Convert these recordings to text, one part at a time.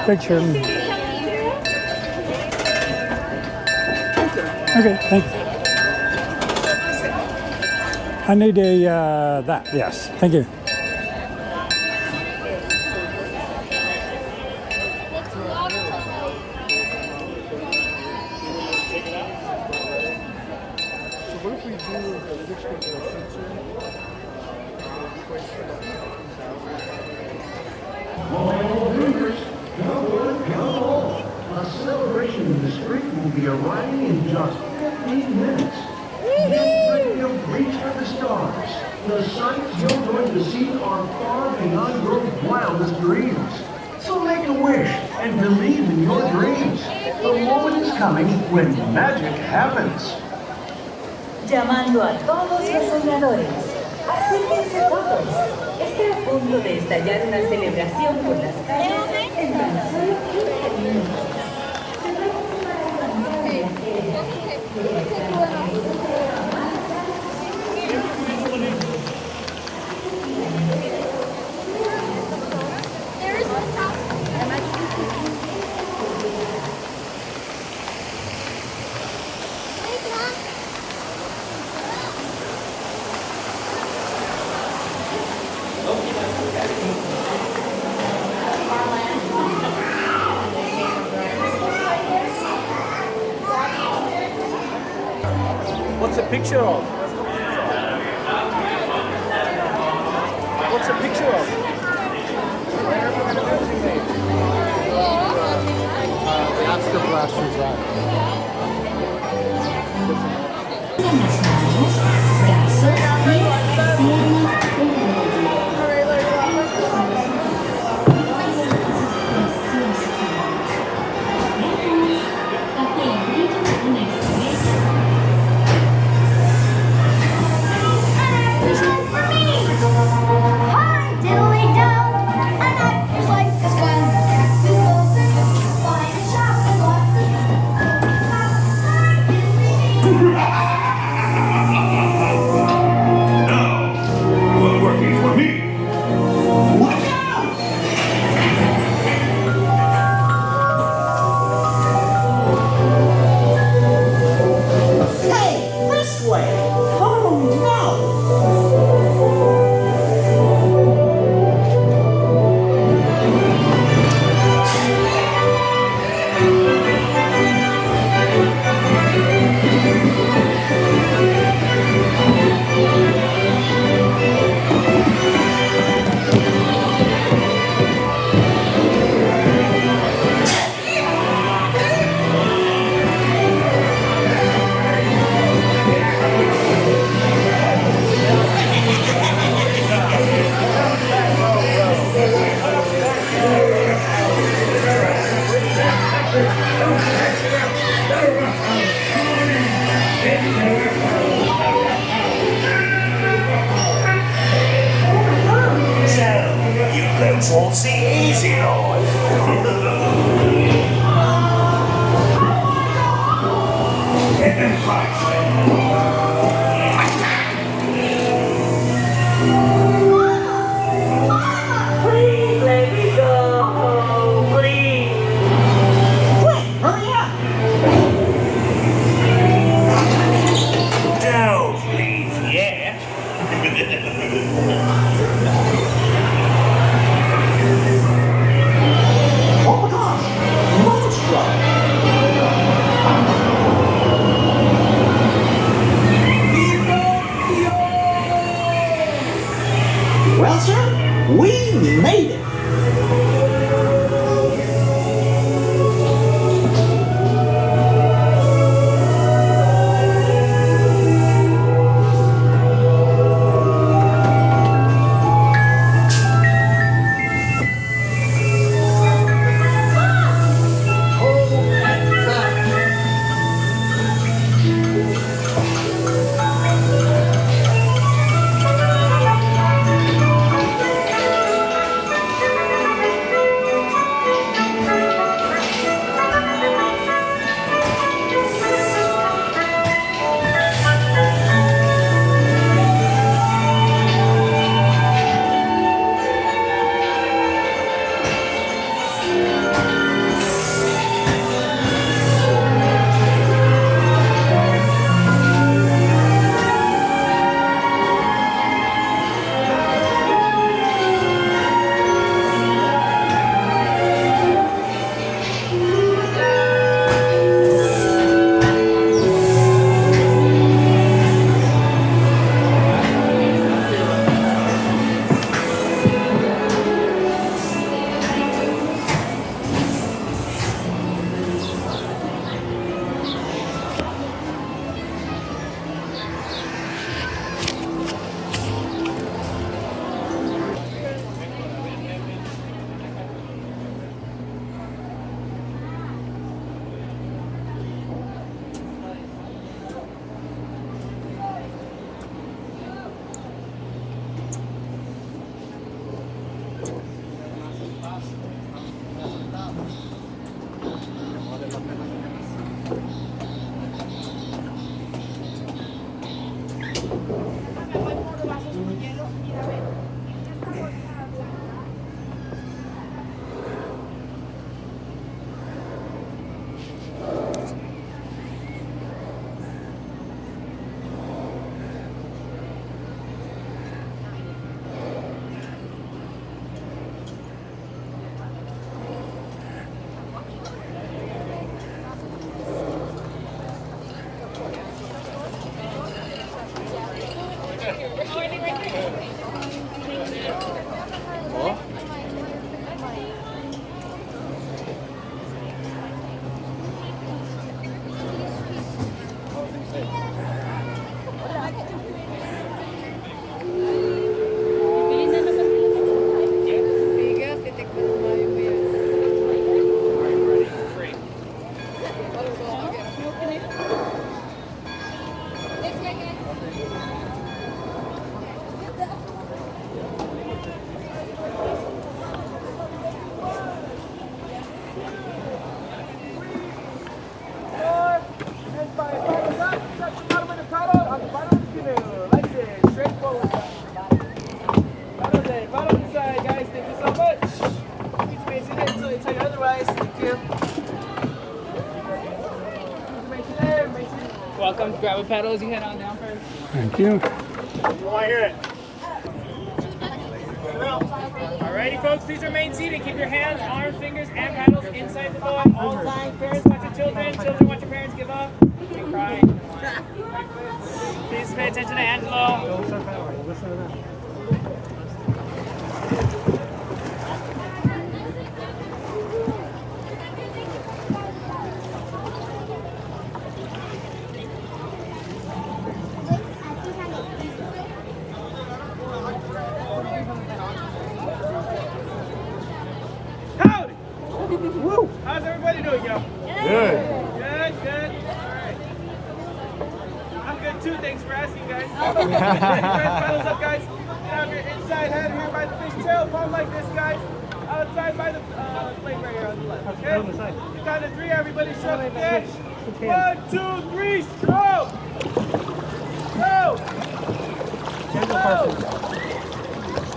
picture. Okay, thanks. I need a, that, yes, thank you. What if we do the picture of the sensor? Loyal members, come. A celebration in the street will be arriving in just 15 minutes. Get ready to reach for the stars. The sights you're going to see are far beyond your wildest dreams. So make a wish and believe in your dreams. The moment is coming when magic happens. Llamando a todos los soñadores. Acérquense todos. Está a punto de estallar una celebración por las calles en tan solo 15 minutos. What's a picture of? What's a picture of? Ask the blasters that. Won't see easy on. Please let me go, please. Quick, hurry up. Don't leave yet. Welcome. Grab a pedal as you head on down first. Thank you. Want to hear it? Alrighty, folks, please remain seated. Keep your hands, arms, fingers, and paddles inside the boat all the time. Parents, watch your children. Children, watch your parents give up. They cry. Please pay attention to Angelo. Howdy! Woo! How's everybody doing, yo? Good. Good, good. Alright. I'm good too, thanks for asking, guys. Paddles up, guys. Get out your inside head here by the fish tail. Palm like this, guys. Outside by the plate right here on the left. Okay? Count to 3, everybody stroke again. 1, 2, 3, stroke! Go! Go!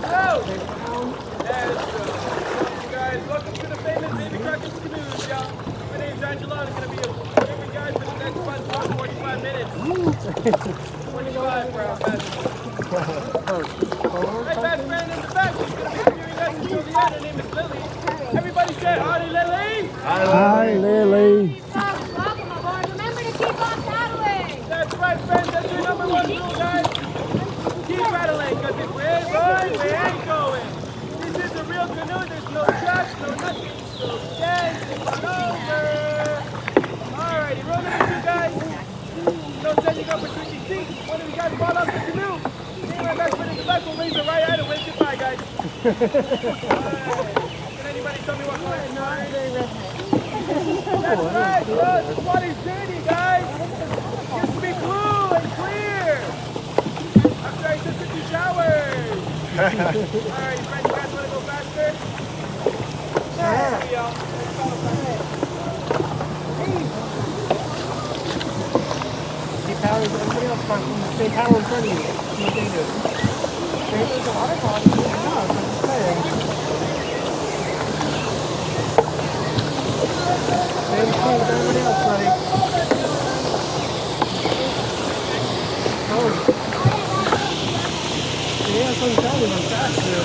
Go! Let's go. Guys, welcome to the famous Baby Crockett's Canoes, y'all. My name's Angelo. I'm going to be with you guys for the next 45 minutes. 25 for our fast friend. My fast friend in the back is going to be with you guys until the end. Her name is Lily. Everybody say howdy, Lily. Hi, Lily. Welcome aboard. Remember to keep on paddling. That's right, friends. That's your number 1 rule, guys. Keep paddling, because if we ain't going, we ain't going. This is a real canoe. There's no trucks, no nothing. So dance it over. Alrighty, roll number 2, guys. No setting up for switching seats. One of you guys fall off the canoe. Me and my best friend in the back will raise the right hand and wave goodbye, guys. Alright. Can anybody tell me what color it's not? That's right, bro. This water's dirty, guys. It used to be blue and clear. After I took 50 showers. Alright, friends, you guys want to go faster? Yeah. Keep power, everybody else stay power in front of you. No danger. There's a water body. No, I'm just saying. Stay in front of everybody else, buddy. Oh. Yeah, that's what I'm telling you, I'm faster.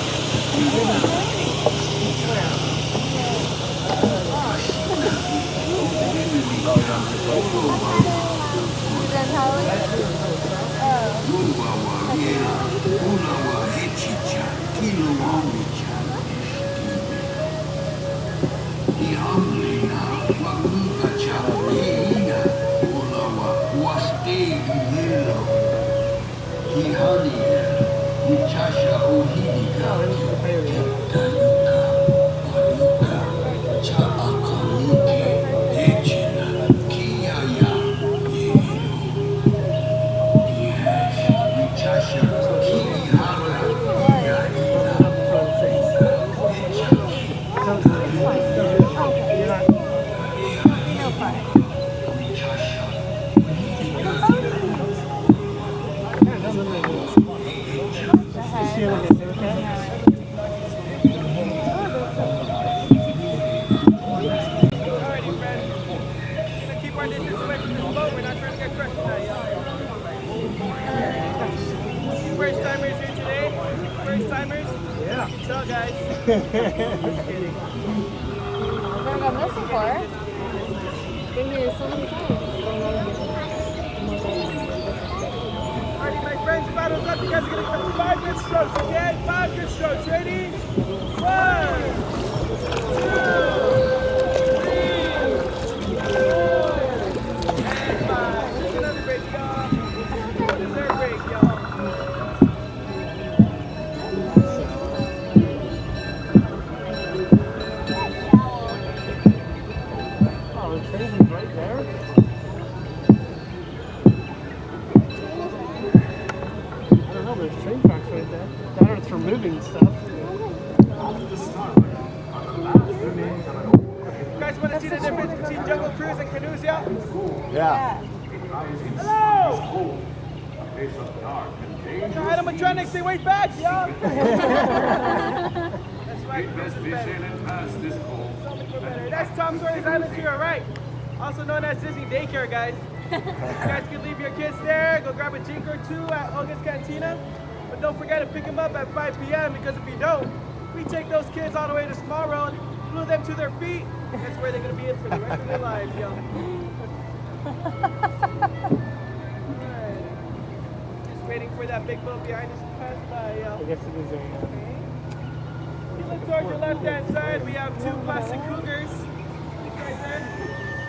I've never gone this before. Been here so many times. Alrighty, my friends, paddles up. You guys are going to go 5 good strokes, okay? 5 good strokes. Ready? 1, 2, 3, 4, and 5. Just another break, y'all. Dessert break, y'all. Moving stuff. You guys want to see the difference between Jungle Cruise and Canoes, yeah? Yeah. Hello! The animatronics, they wait back, yeah? That's right, Cruise is better. So much more better. That's Tom Sawyer's Island to your right. Also known as Disney Daycare, guys. You guys can leave your kids there, go grab a drink or two at August Cantina. But don't forget to pick them up at 5 p.m. because if you don't, we take those kids all the way to Small Road, glue them to their feet, and that's where they're going to be in for the rest of their lives, yo. Alright. Just waiting for that big boat behind us to pass by, yo. I guess it is a... You look towards your left-hand side, we have 2 plastic cougars. Right there.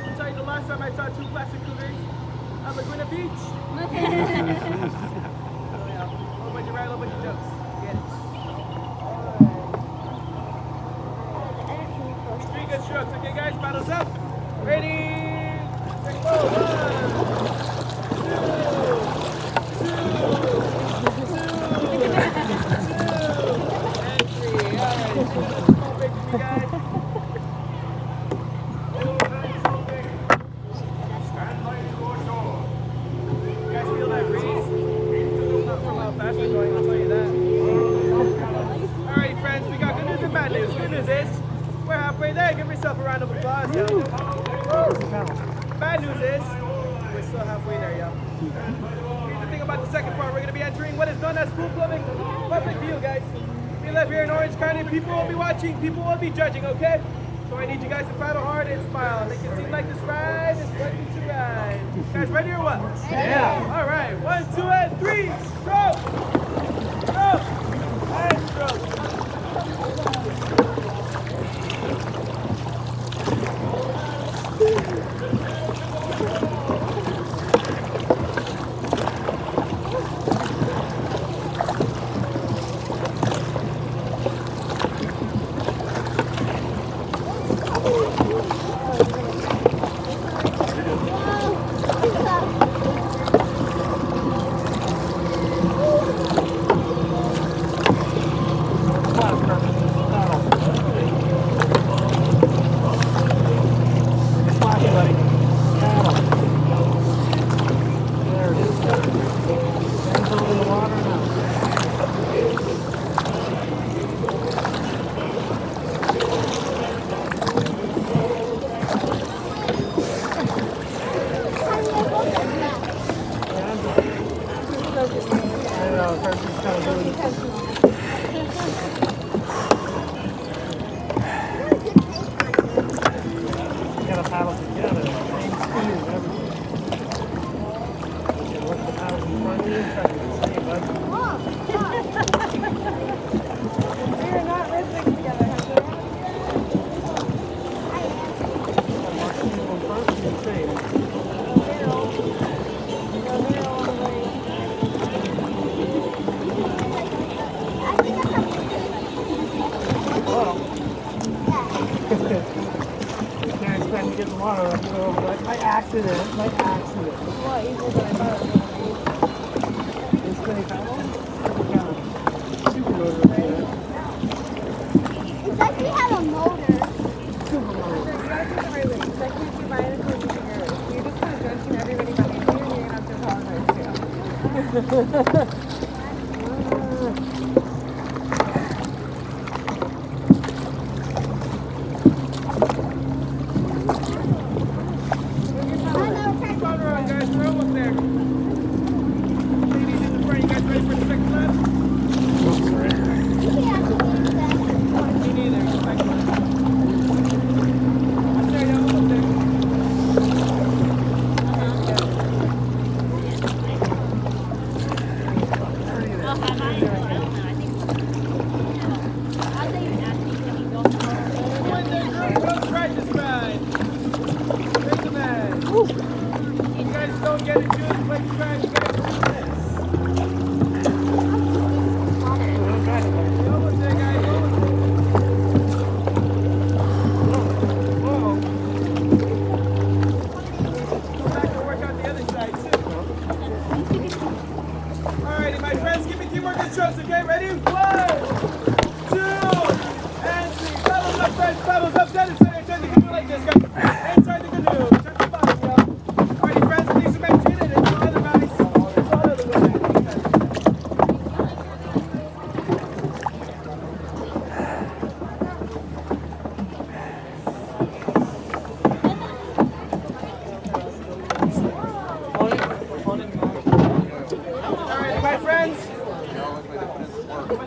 I'll tell you the last time I saw 2 plastic cougars at Laguna Beach. Oh yeah, a whole bunch of ride, a whole bunch of jokes. Get it. Alright. 3 good strokes. Okay guys, paddles up. Ready, go. 1, 2, 2, 2, 2, and 3. Alright, small break for me guys. Alright friends, we got good news and bad news. Good news is, we're halfway there. Give yourself a round of applause, yo. Bad news is, we're still halfway there, yo. Here's the thing about the second part. We're going to be entering what is known as pool public view, guys. We live here in Orange County. People will be watching. People will be judging, okay? So I need you guys to paddle hard and smile. Make it seem like this ride is working to ride. Guys, ready or what? Yeah. All right. 1, 2, and 3. Stroke. Stroke. And stroke.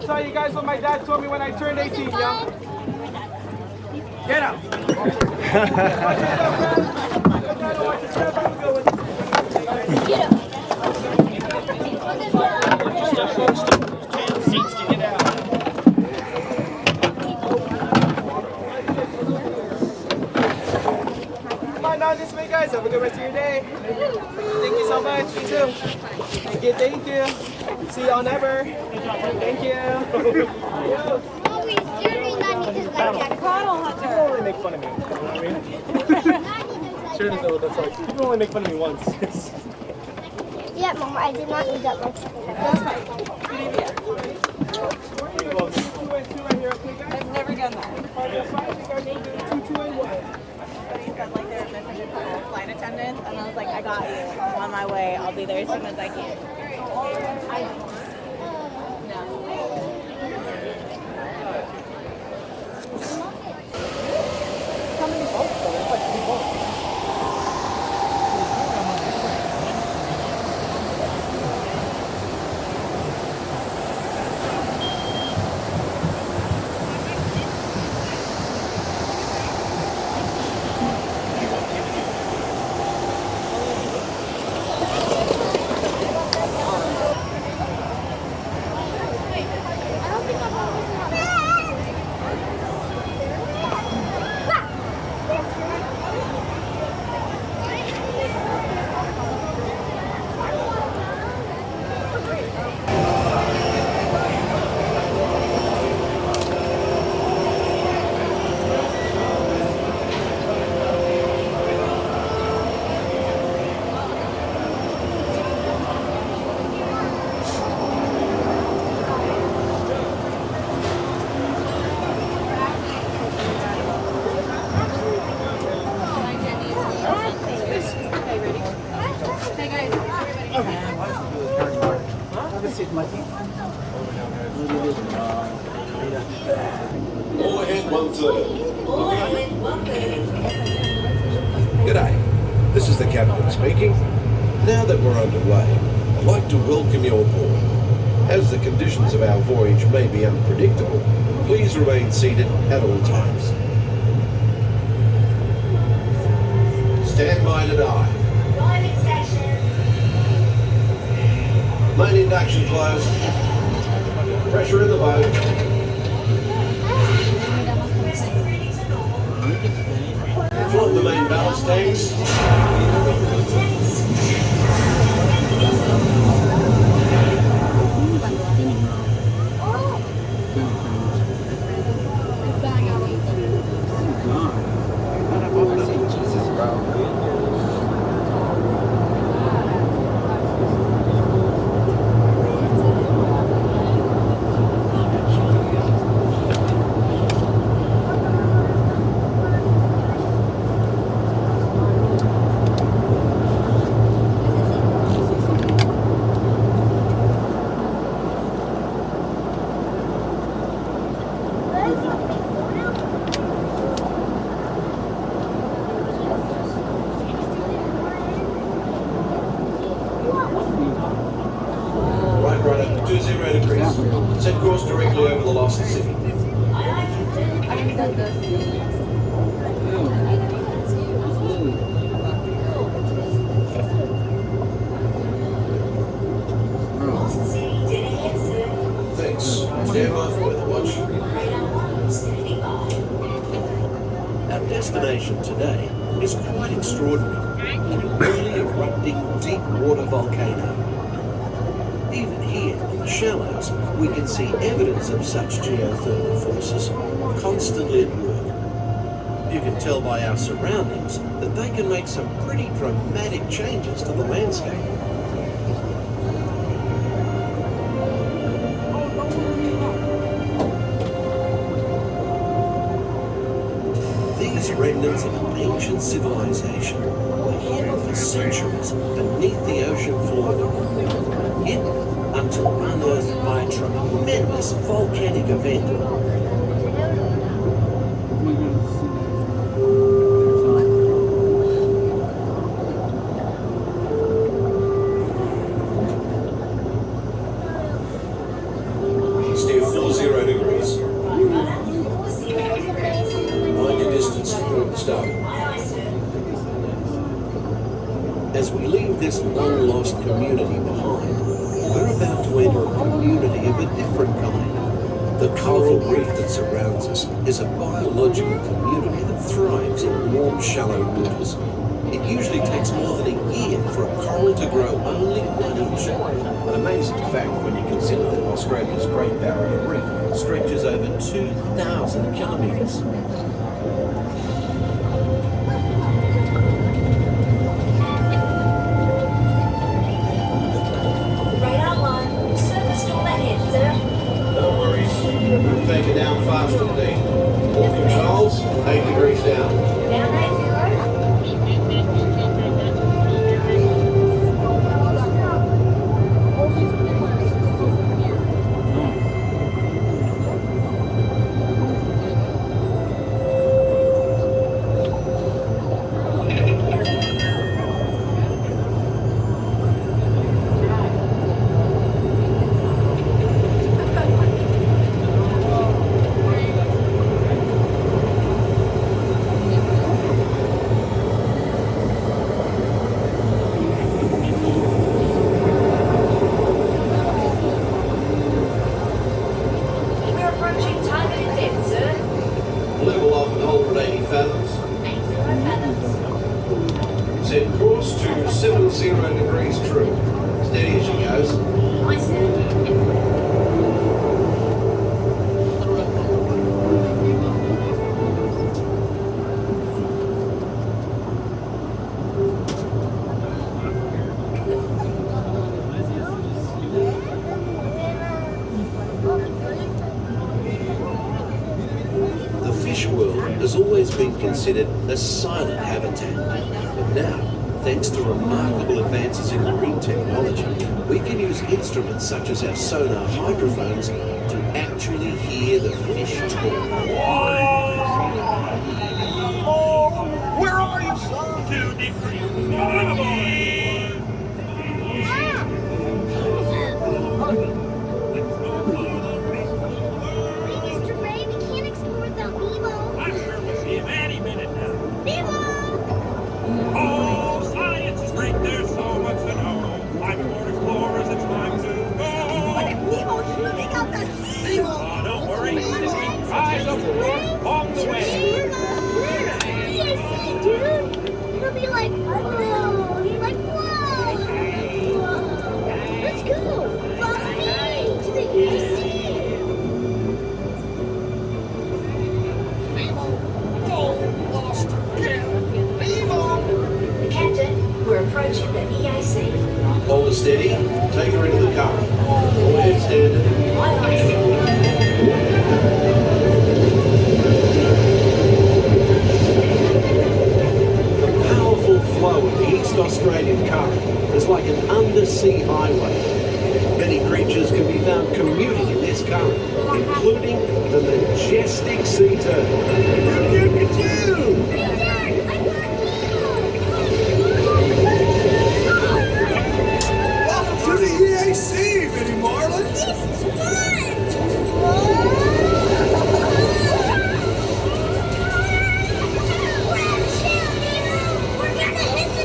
tell you guys what my dad told me when I turned 18, yo. Get out. Get up. Come on down this way, guys. Have a good rest of your day. Thank you so much. You too. Thank you. See y'all never. Thank you. People only make fun of me. You know what I mean? Sure does know what that's like. People only make fun of me once. Yeah, Mom, I did not eat that much. I've never done that. He said like they were missing a couple of flight attendants, and I was like, I got you. I'm on my way. I'll be there as soon as I can. How many boats though? There's like 3 boats. Overhead 1/3. G'day, this is the captain speaking. Now that we're underway, I'd like to welcome you aboard. As the conditions of our voyage may be unpredictable, please remain seated at all times. Stand by to dive. Main induction closed. Pressure in the boat. Fill up the main ballast tanks. Set course directly over the lost city. Thanks. Stand by for the watch. Our destination today is quite extraordinary. An early erupting deep water volcano. Even here in the shallows, we can see evidence of such geothermal forces constantly at work. You can tell by our surroundings that they can make some pretty dramatic changes to the landscape. These remnants of an ancient civilization were hidden for centuries beneath the ocean floor. Hidden until unearthed by a tremendous volcanic event. Steer leave this long-lost community behind, we're about to enter a community of a different kind. The colourful reef that surrounds us is a biological community that thrives in warm, shallow waters. It usually takes more than a year for a coral to grow only 1 inch. An amazing fact when you consider that Australia's Great Barrier Reef stretches over 2,000 kilometres. Radar 1, surface storm ahead, sir. No worries. We'll take it down faster, D. All controls, 8 degrees down. Down 80. Level off and hold at 80 fathoms. Set course to 70 degrees true. Steady as she goes. The fish world has always been considered a silent habitat, but now, thanks to remarkable advances in marine technology, we can use instruments such as our sonar hydrophones to actually hear the fish talk. Where are you, son? 2 degrees. Mr. Ray, we can't explore without Nemo. I'm sure we'll see him any minute now. Nemo! Oh, science is great. There's so much to know. I'm born explorers. It's time to go. What if Nemo's swimming out the sea? Oh, don't worry. Just keep eyes open along the way. Yes, dude. He'll be like, whoa. You're like, whoa. Let's go. Follow me to the EAC. Captain, we're approaching the EAC. Hold her steady, take her into the car. All head standard. Aye, aye. The powerful flow of the East Australian current is like an undersea highway. Many creatures can be found commuting in this current, including the majestic sea turtle. Welcome to the EAC, Minnie Marlin. This is fun. We're gonna hit the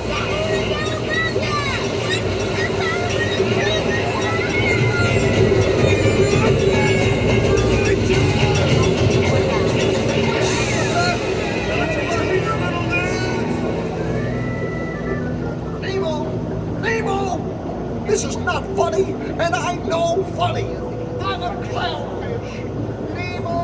Nemo! Nemo! This is not funny, and I know funny. I'm a clownfish. Nemo!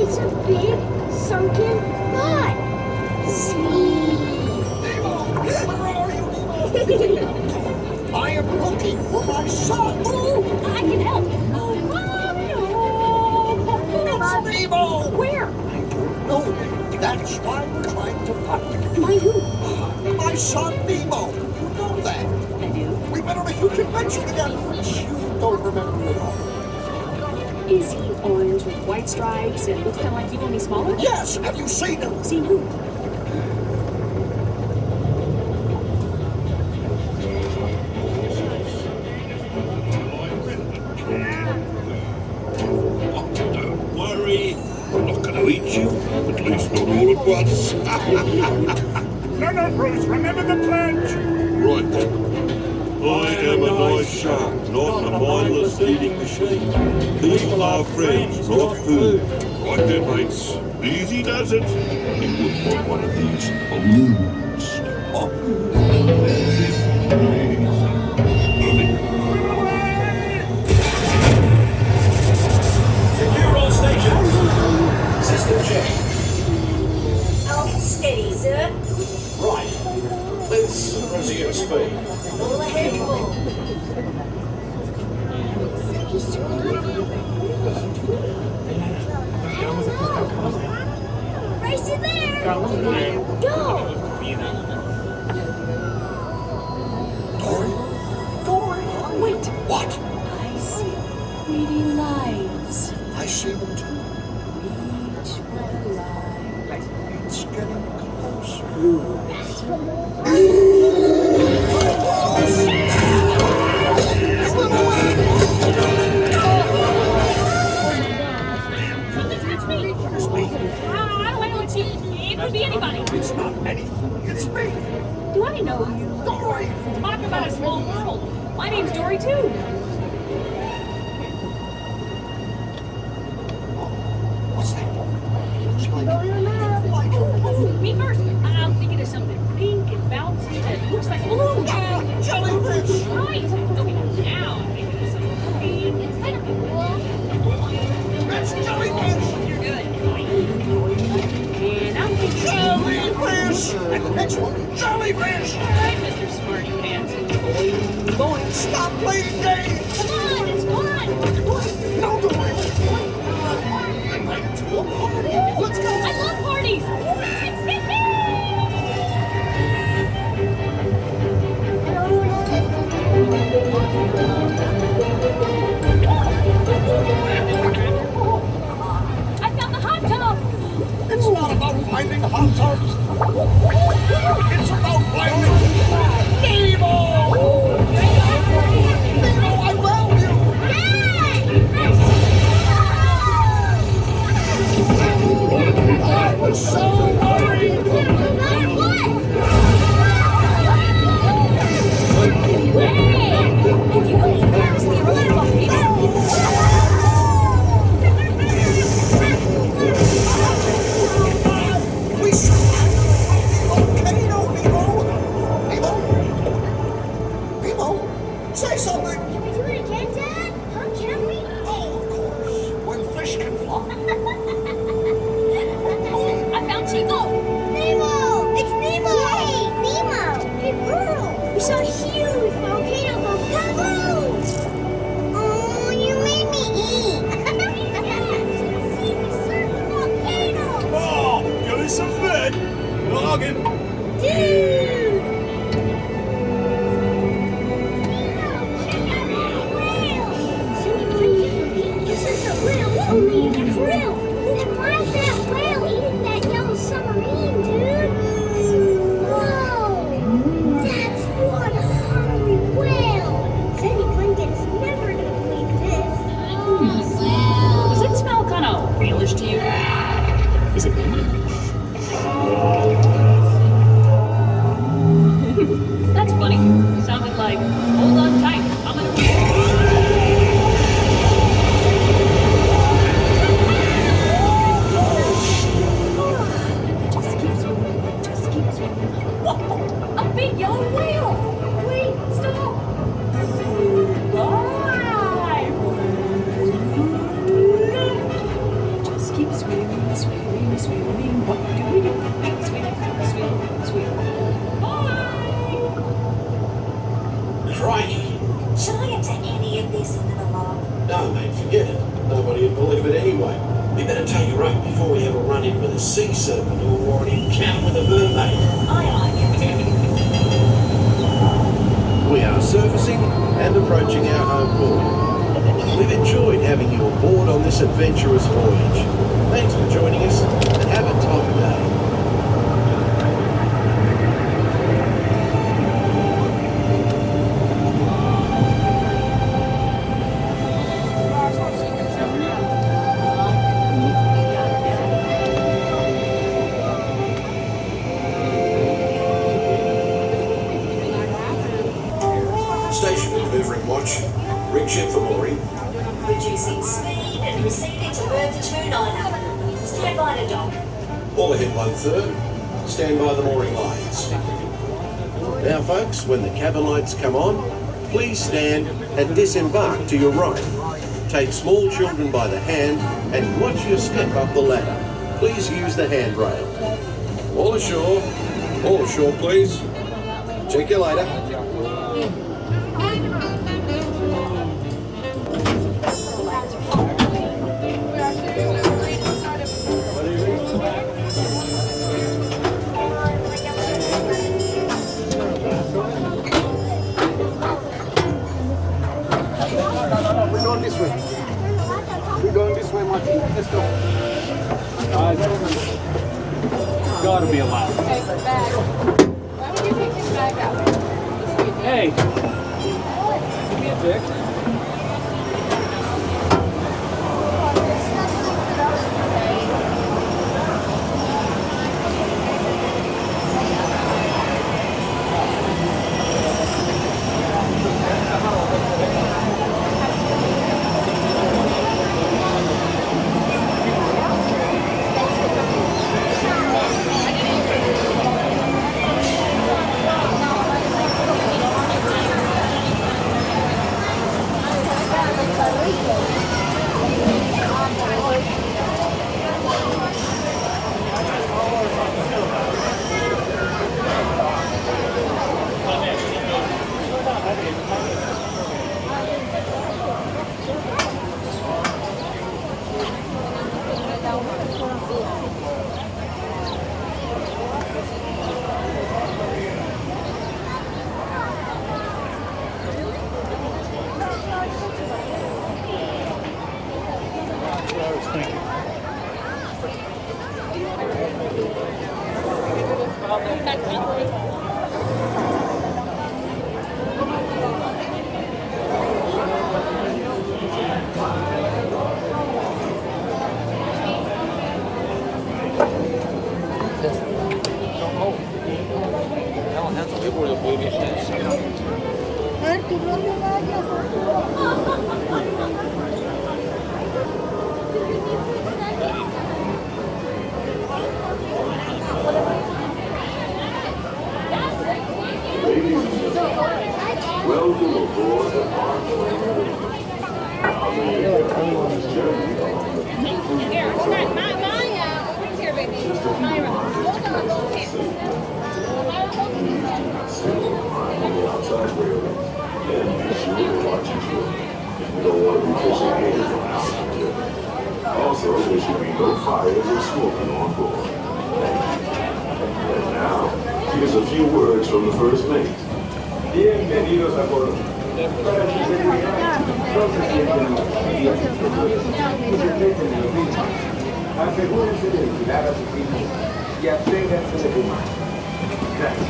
It's a big sunken pot. Sweet. Nemo! Where are you, Nemo? I am looking for my son. Oh, I can help. It's Nemo! Where? I don't know. That's why we're trying to find him. My who? My son, Nemo. You know that. I do. We went on a huge adventure together, which you don't remember at all. Is he orange with white stripes and looks kind of like you, only smaller? Yes, have you seen him? Seen who? once. No, Bruce, remember the pledge. Right then. I am a nice shark, not a mindless eating machine. People are friends, not food. Right then, mates. Easy does it. You wouldn't want one of these balloons. Secure all stations. System check. Off steady, sir. Right. Let's proceed at speed. All ahead, full. Race it there! Go! Dory? Wait! What? I see pretty lights. I see them too. Reach for the light. It's getting closer. It could be anybody. It's not anything. It's me. Do I know you? Dory! Talk about a small world. My name's Dory too. What's that? Me first. I'm thinking of something pink and bouncy that looks like a balloon. Jellyfish! Right. Okay, now I'm thinking of something pink and kind of cool. That's jellyfish! You're good. And I'm thinking Jellyfish! And the next one, jellyfish! all right, Mr. Smarty Pants. Going. Stop playing games! Come on, it's fun. No, Dory! To a party! Let's go! I love parties. I found the hot tub. It's not about finding hot tubs! It's about finding Nemo! Nemo, I found you! I was so worried! If you guys promise me a little volcano. We survived the volcano, Nemo! Nemo, say something! Can we do it again, Dad? Huh? Can we? Oh, of course, when fish can fly. I found Chico. Nemo! It's Nemo! Yay! Nemo! Hey, girl! We saw a huge volcano go kaboom! Oh, you made me eat! Volcano! Oh, give us some food. Noggin. Dude! This is a whale. Only it's real. Then why is that whale eating that yellow submarine, dude? Whoa! That's one hungry whale. Sammy Clinton's never gonna believe this. Does it smell kind of whalish to you? Is it me? That's funny. Sounded like, hold on tight. I'm gonna. A big yellow whale! Wait, stop! Bye! Just keep swimming, swimming, swimming. What do we do? Swim, swim, swim. Bye! Crikey! Shall I enter any of this into the log? No, mate, forget it. Nobody would believe it anyway. We better take her up before we have a run-in with a sea serpent or an encounter with a mermaid. Aye, Captain. We are surfacing and approaching our home port. We've enjoyed having you aboard on this adventurous voyage. Thanks for joining us and have a top day. approach. Rig ship for mooring. Reducing speed and proceeding to berth 290. Stand by to dock. All ahead 1/3. Stand by the mooring lights. Now folks, when the cabin lights come on, please stand and disembark to your right. Take small children by the hand and watch your step up the ladder. Please use the handrail. All ashore. All ashore, please. Check you later. We're going this way. We're going this way, Marty. Let's go. Gotta be allowed. Okay, bag. Why would you take his bag out? Hey, give me a pic. Welcome aboard the Here, hold on. Maya, over here, baby. Myra, hold on. Hold it. Myra, hold it. on the outside railing. And be sure to watch your foot. You don't want to be pushing hands on altitude. Also, there should be no fires or smoking on board. And now, here's a few words from the first mate. Bienvenidos a bordo. Para su seguridad, no se sienten los asegúrense de vigilar a sus hijos y absténganse de fumar. Gracias.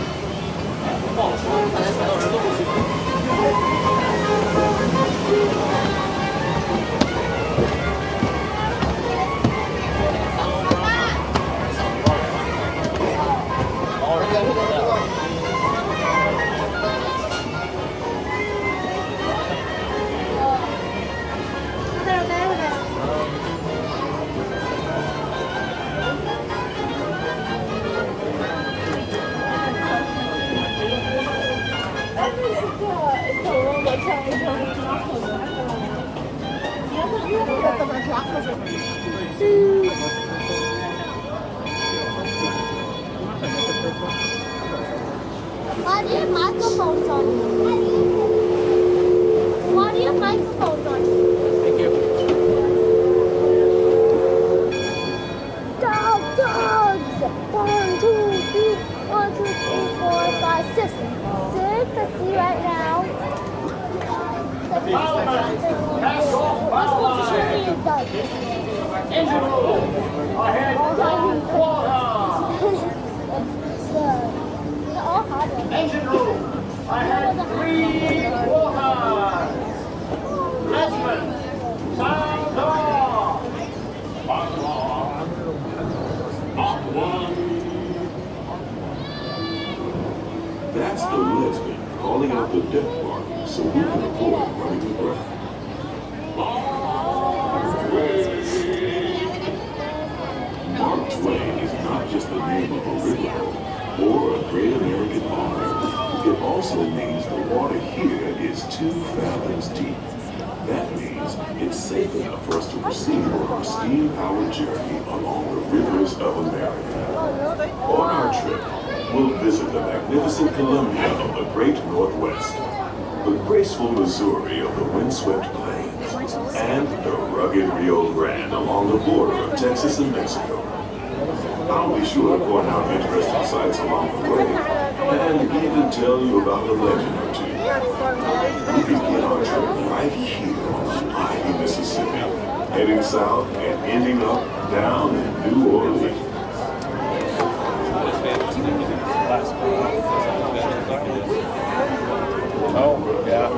Why do you have microphones on? Why do you have microphones on? Thank you. Dogs! 1, 2, 3, 1, 2, 3, 4, 5, 6. 6, I see right now. Engine room. Ahead, engine room. Ahead, 3 quarters. Desmond, sound off. That's the Lesbian calling out the deck markings so we can avoid running aground. Mark Twain is not just the name of a riverboat or a great American author. It also means the water here is 2 fathoms deep. That means it's safe enough for us to proceed on our steam-powered journey along the rivers of America. On our trip, we'll visit the magnificent Columbia of the Great Northwest, the graceful Missouri of the windswept plains, and the rugged Rio Grande along the border of Texas and Mexico. I'll be sure to point out interesting sights along the way, and even tell you about a legend or two. We begin our trip right here on the mighty Mississippi, heading south and ending up down in New Orleans. Oh, yeah.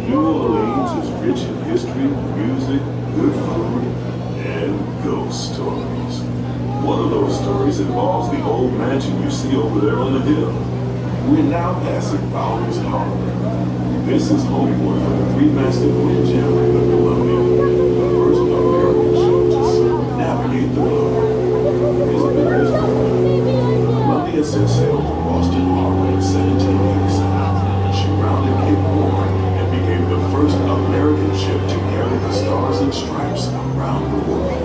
New Orleans is rich in history, music, good food, and ghost stories. One of those stories involves the old mansion you see over there on the hill. We're now passing Fowler's Harbor. This is homeport for the 3-masted windjammer of Columbia, the first American ship to circumnavigate the globe. It's a bit history. Columbia set sail from Boston Harbor in 1787. She rounded Cape Horn and became the first American ship to carry the Stars and Stripes around the world.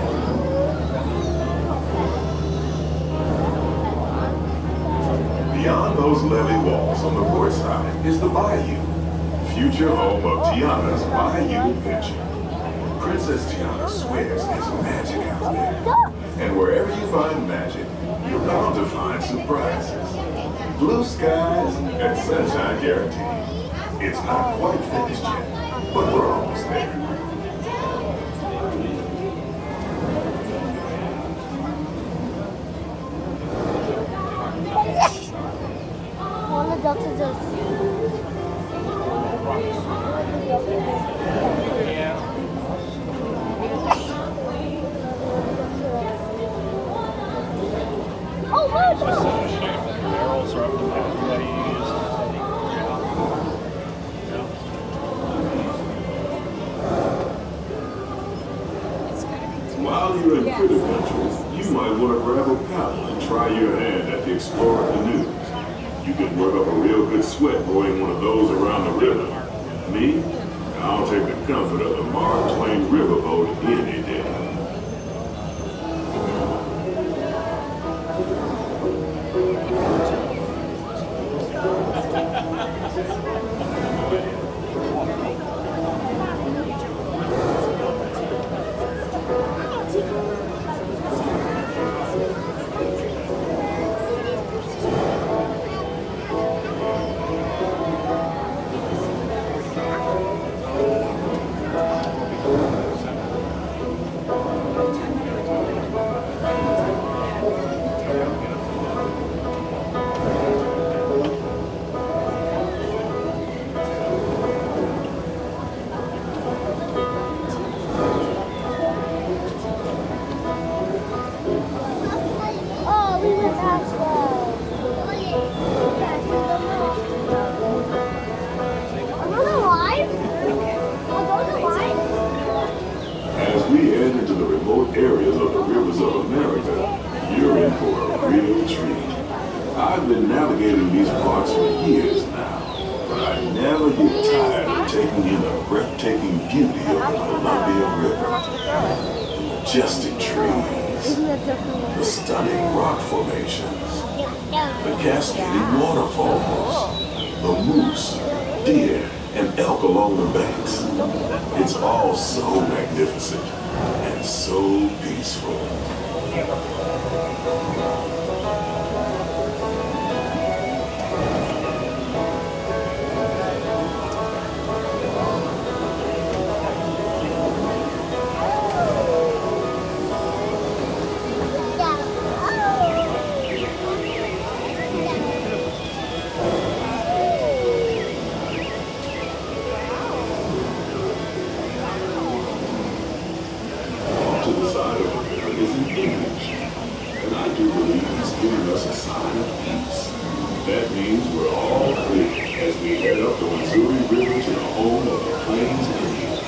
Beyond those levee walls on the port side is the Bayou, future home of Tiana's Bayou Adventure. Princess Tiana swears there's magic out there. And wherever you find magic, you're bound to find surprises. Blue skies and sunshine guaranteed. It's not quite finished yet, but we're almost there. All the doctors are oh my God! Barrels are up the pathway used. While you're in critter country, you might want to grab a paddle and try your hand at the Explorer Canoes. You can work up a real good sweat rowing one of those around the river. Me, I'll take the comfort of the Mark Twain Riverboat any day. Areas of the rivers of America, you're in for a real treat. I've been navigating these parts for years now, but I never get tired of taking in the breathtaking beauty of the Columbia River. The majestic trees, the stunning rock formations, the cascading waterfalls, the moose, deer, and and elk along the banks. It's all so magnificent and so peaceful. To the side of the river is an image, and I do believe he's giving us a sign of peace. That means we're all clear as we head up the Missouri River to the home of the Plains Indians.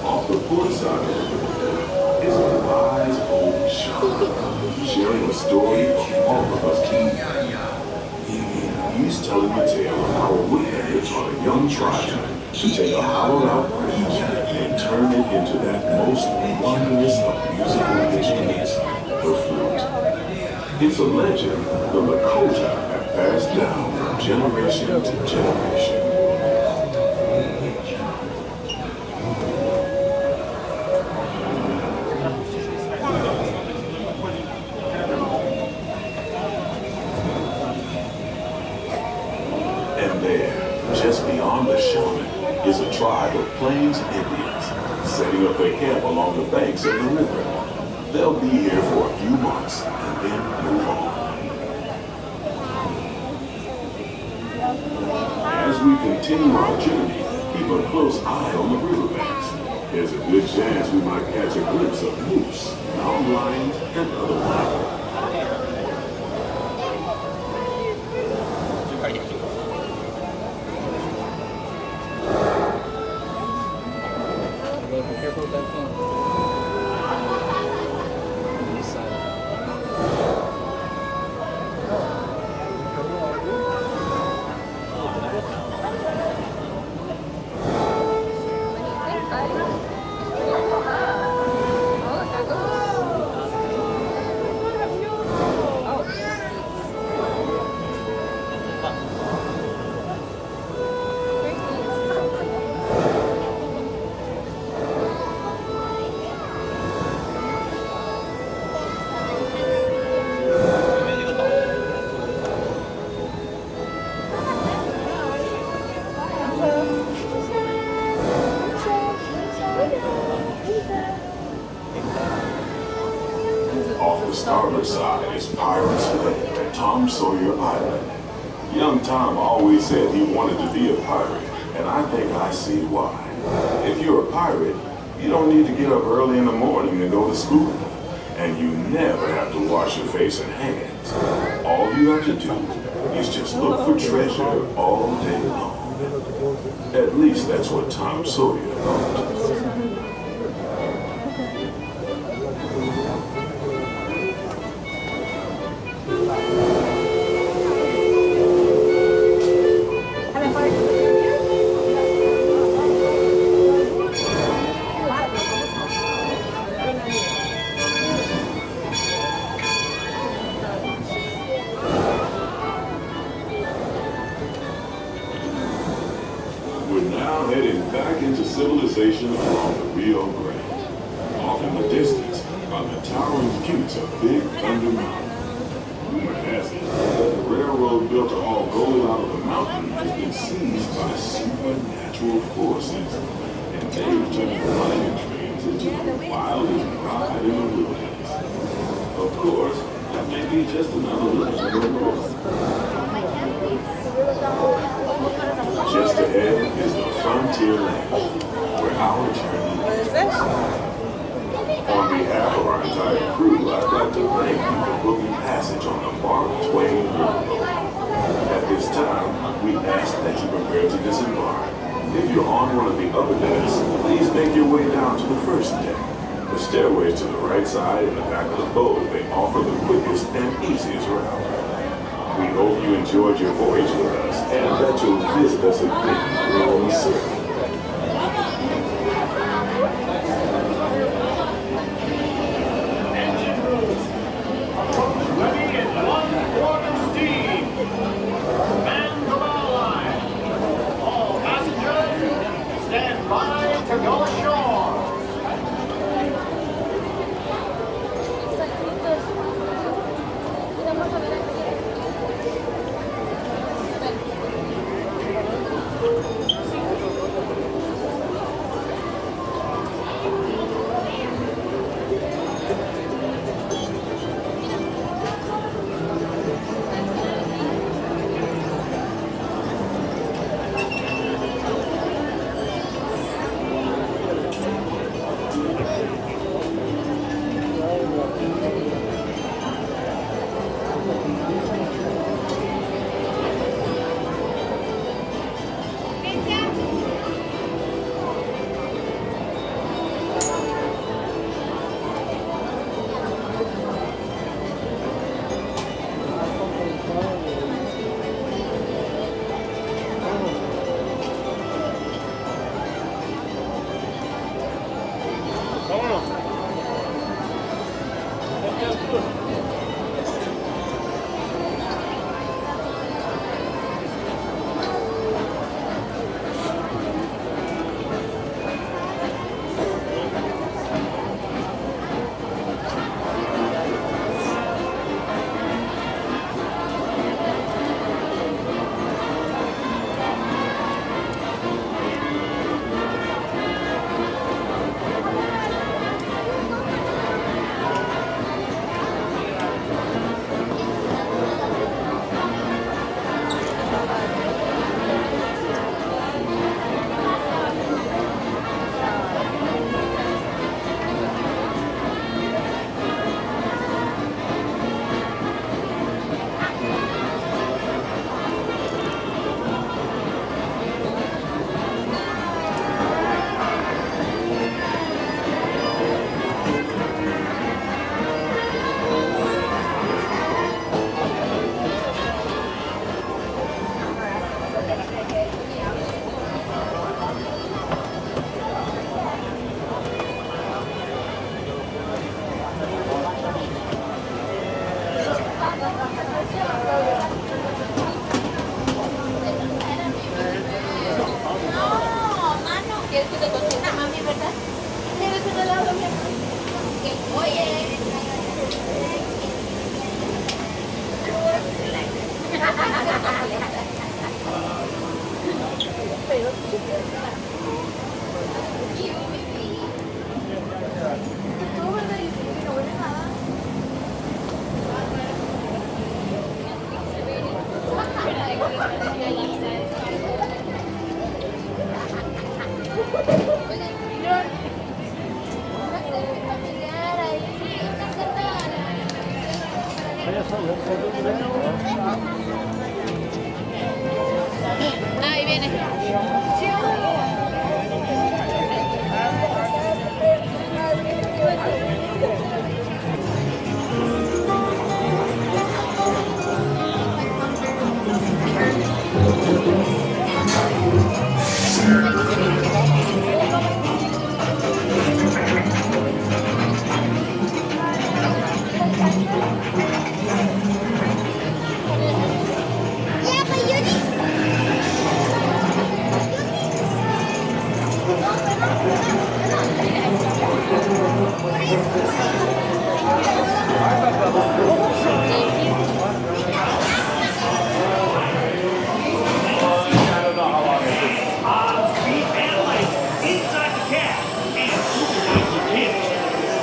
Off the port side of the river is a wise old shark, sharing a story for all of us to hear. He's telling the tale of how a woodpecker taught a young tribesman to take a hollowed-out branch and turn it into that most wondrous of musical instruments, the flute. It's a legend the Lakota have passed down from generation to generation. And there, just beyond the shaman, is a tribe of Plains Indians setting up their camp along the banks of the river. They'll be here for a few months and then move on. As we continue our journey, keep a close eye on the riverbanks. There's a good chance we might catch a glimpse of moose, mountain lions, and other wildlife. Be careful with that phone. This side. Off the starboard side is Pirate's Bay at Tom Sawyer Island. Young Tom always said he wanted to be a pirate, and I think I see why. If you're a pirate, you don't need to get up early in the morning and go to school. And you never have to wash your face and hands. All you have to do is just look for treasure all day long. At least that's what Tom Sawyer thought. We're now heading back into civilization along the Rio Grande. Off in the distance are the towering peaks of Big Thunder Mountain. Rumor has it that the railroad built to haul gold out of the mountain has been seized by supernatural forces, and they've turned the mining trains into the wildest ride in the wilderness. Of course, that may be just another legend. Just ahead is the frontier land, where our journey is. On behalf behalf of our entire crew, I'd like to thank you for booking passage on the Twain Riverboat. At this time, we ask that you prepare to disembark. If you're on one of the upper decks, please make your way down to the first deck. The stairways to the right side and the back of the boat may offer the quickest and easiest route. We hope you enjoyed your voyage with us and that you'll visit us again here on the Circus. To go ashore. Ahí viene.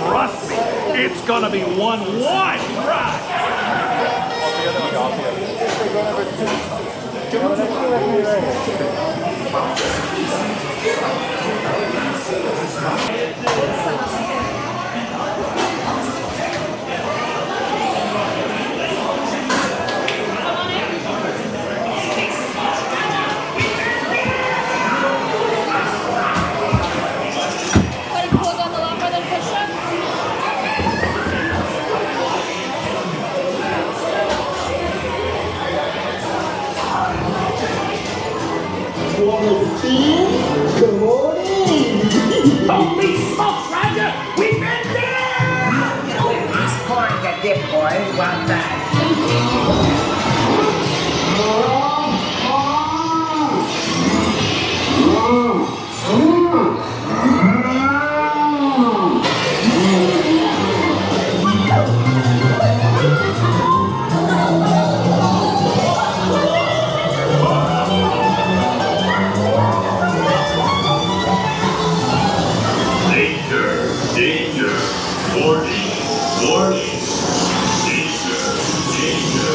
Trust me, it's gonna be one wild ride. ship, boys. Well done. Danger! Warning! Warning! Danger! Danger!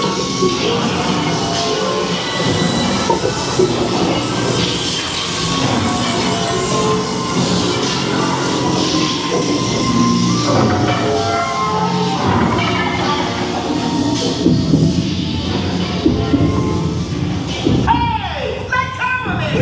Hey! Let go of me!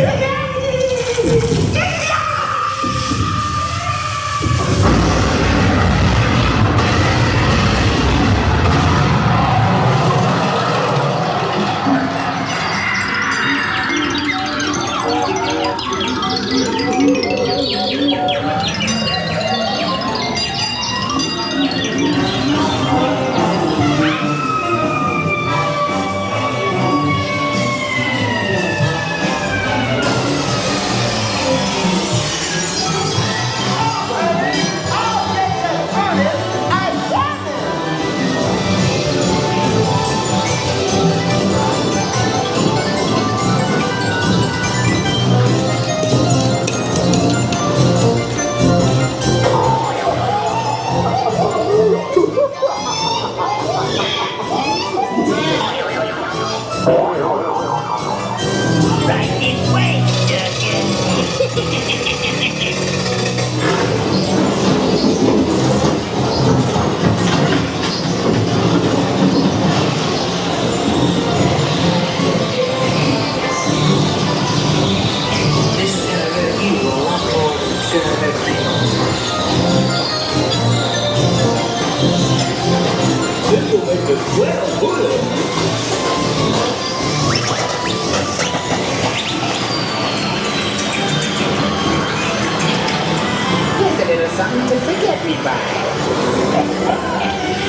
Something to forget me by.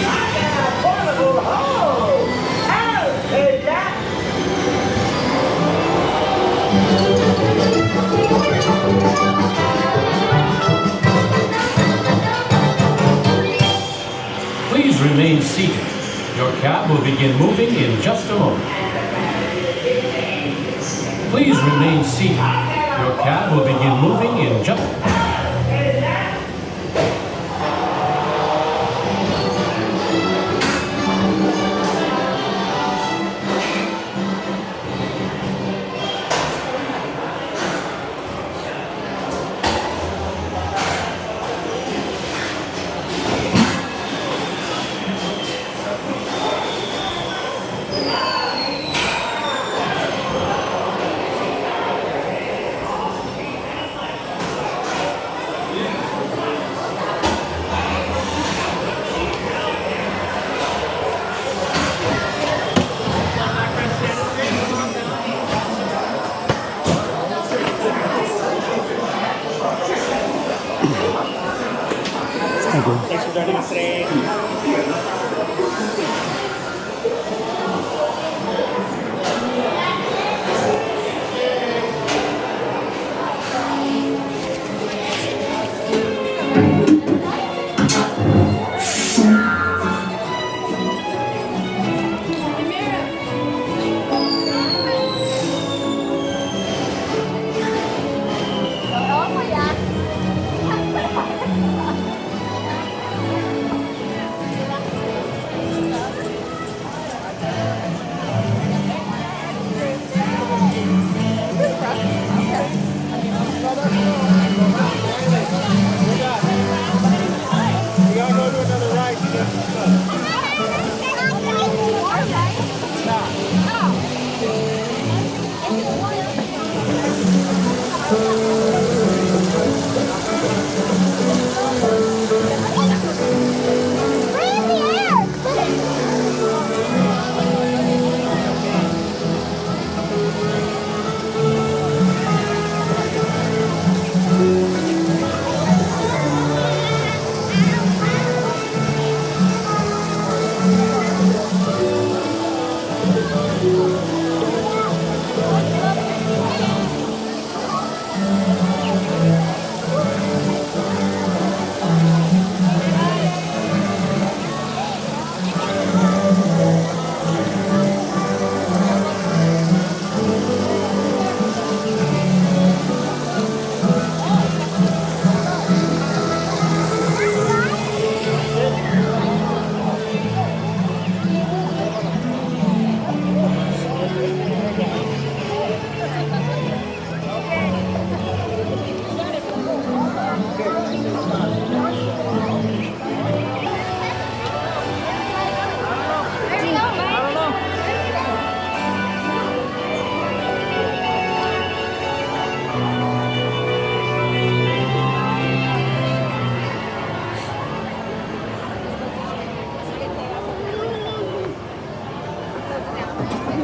I got a portable hole! Oh, hey, that! Please remain seated. Your cab will begin moving in just a moment. Please remain seated. Your cab will begin moving in just a moment. Thanks for joining us today.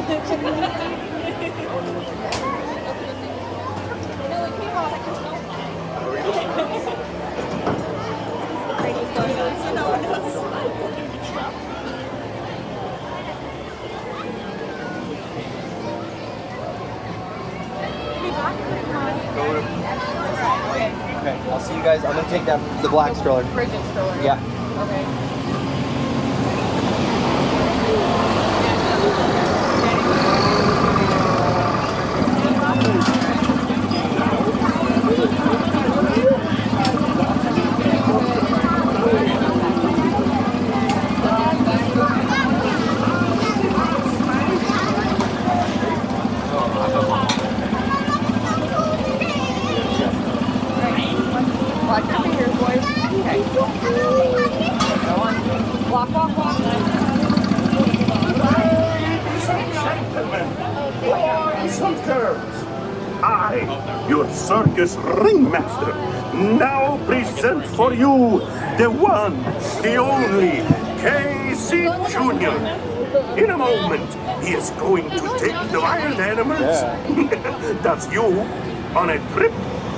Okay, I'll see you guys. I'm gonna take the black stroller. Bridget stroller. Yeah. Okay. Watch your fingers, boys. Okay. Go on. Walk, walk, walk. Ladies and gentlemen, boys and girls, I, your circus ringmaster, now present for you the one, the only, Casey Jr. In a moment, he is going to take the wild animals, that's you, on a trip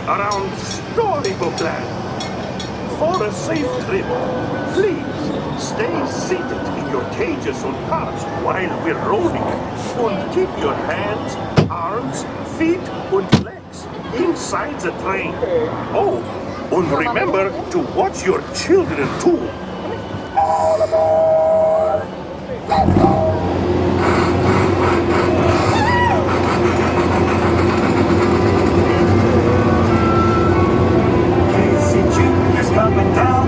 around Storybook Land. For a safe trip, please stay seated in your cages on cars while we're rolling. And keep your hands, arms, feet, and legs inside the train. Oh, and remember to watch your children too. All aboard! Let's go! Coming down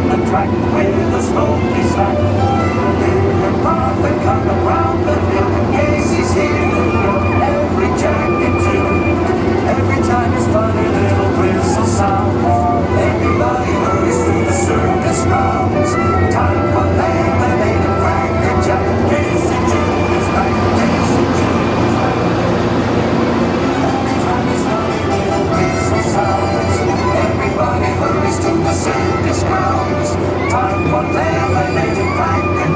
the track with a smoky stack. Bill and Martha coming round the hill. Casey's here to thrill every jack and Jill. Every time his funny little whistle sounds, everybody hurries through the circus grounds. Time for lemonade and cracker jack. Casey Jr.'s back. Casey Jr.'s back. Every time his funny little whistle sounds, everybody hurries to the circus grounds. Time for lemonade and cracker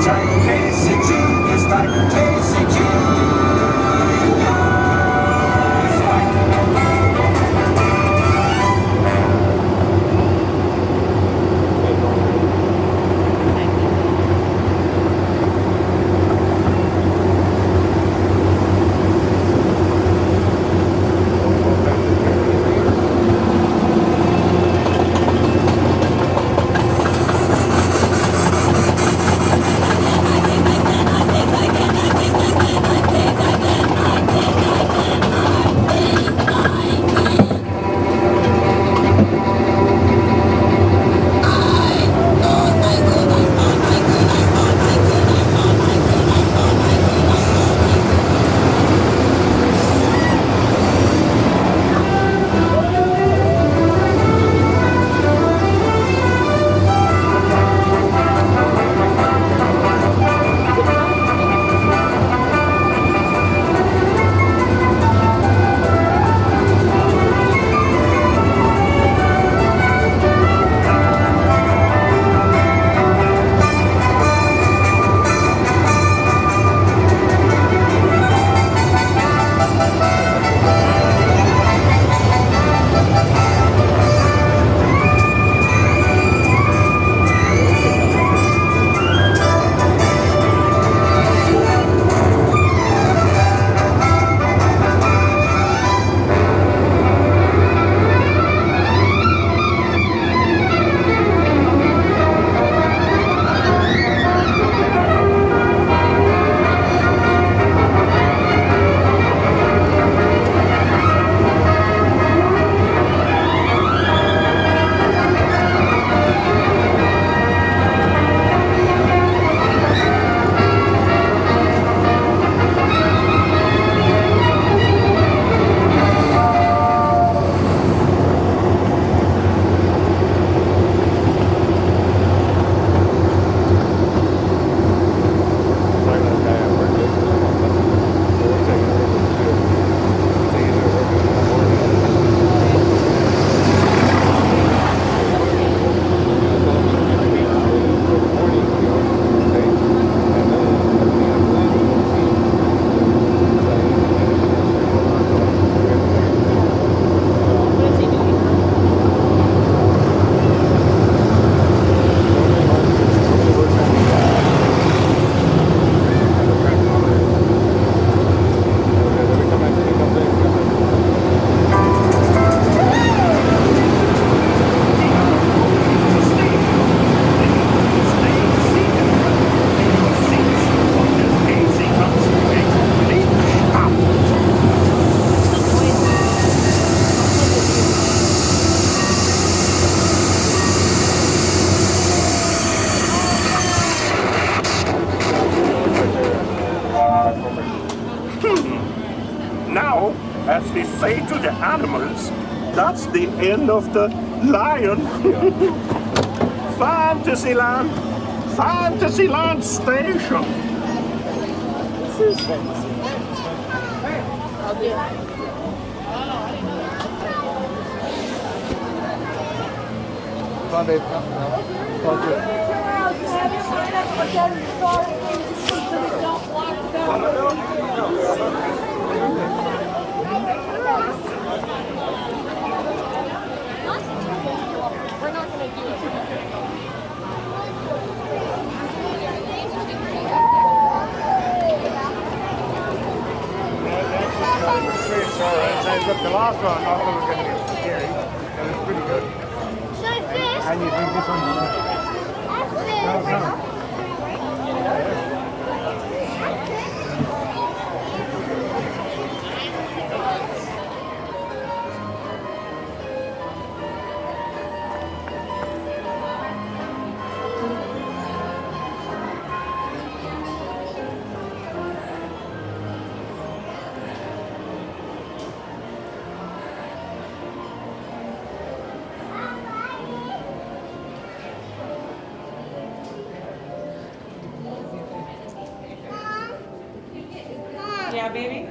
say to the animals, that's the end of the lion. Fantasyland! Fantasyland Station! This is Fantasyland. Hey, I'll do it. Come on, babe. Come on, good. We're not going to do it. Look, the last one I thought was going to get scary. It was pretty good. And you think this one's Yeah, baby?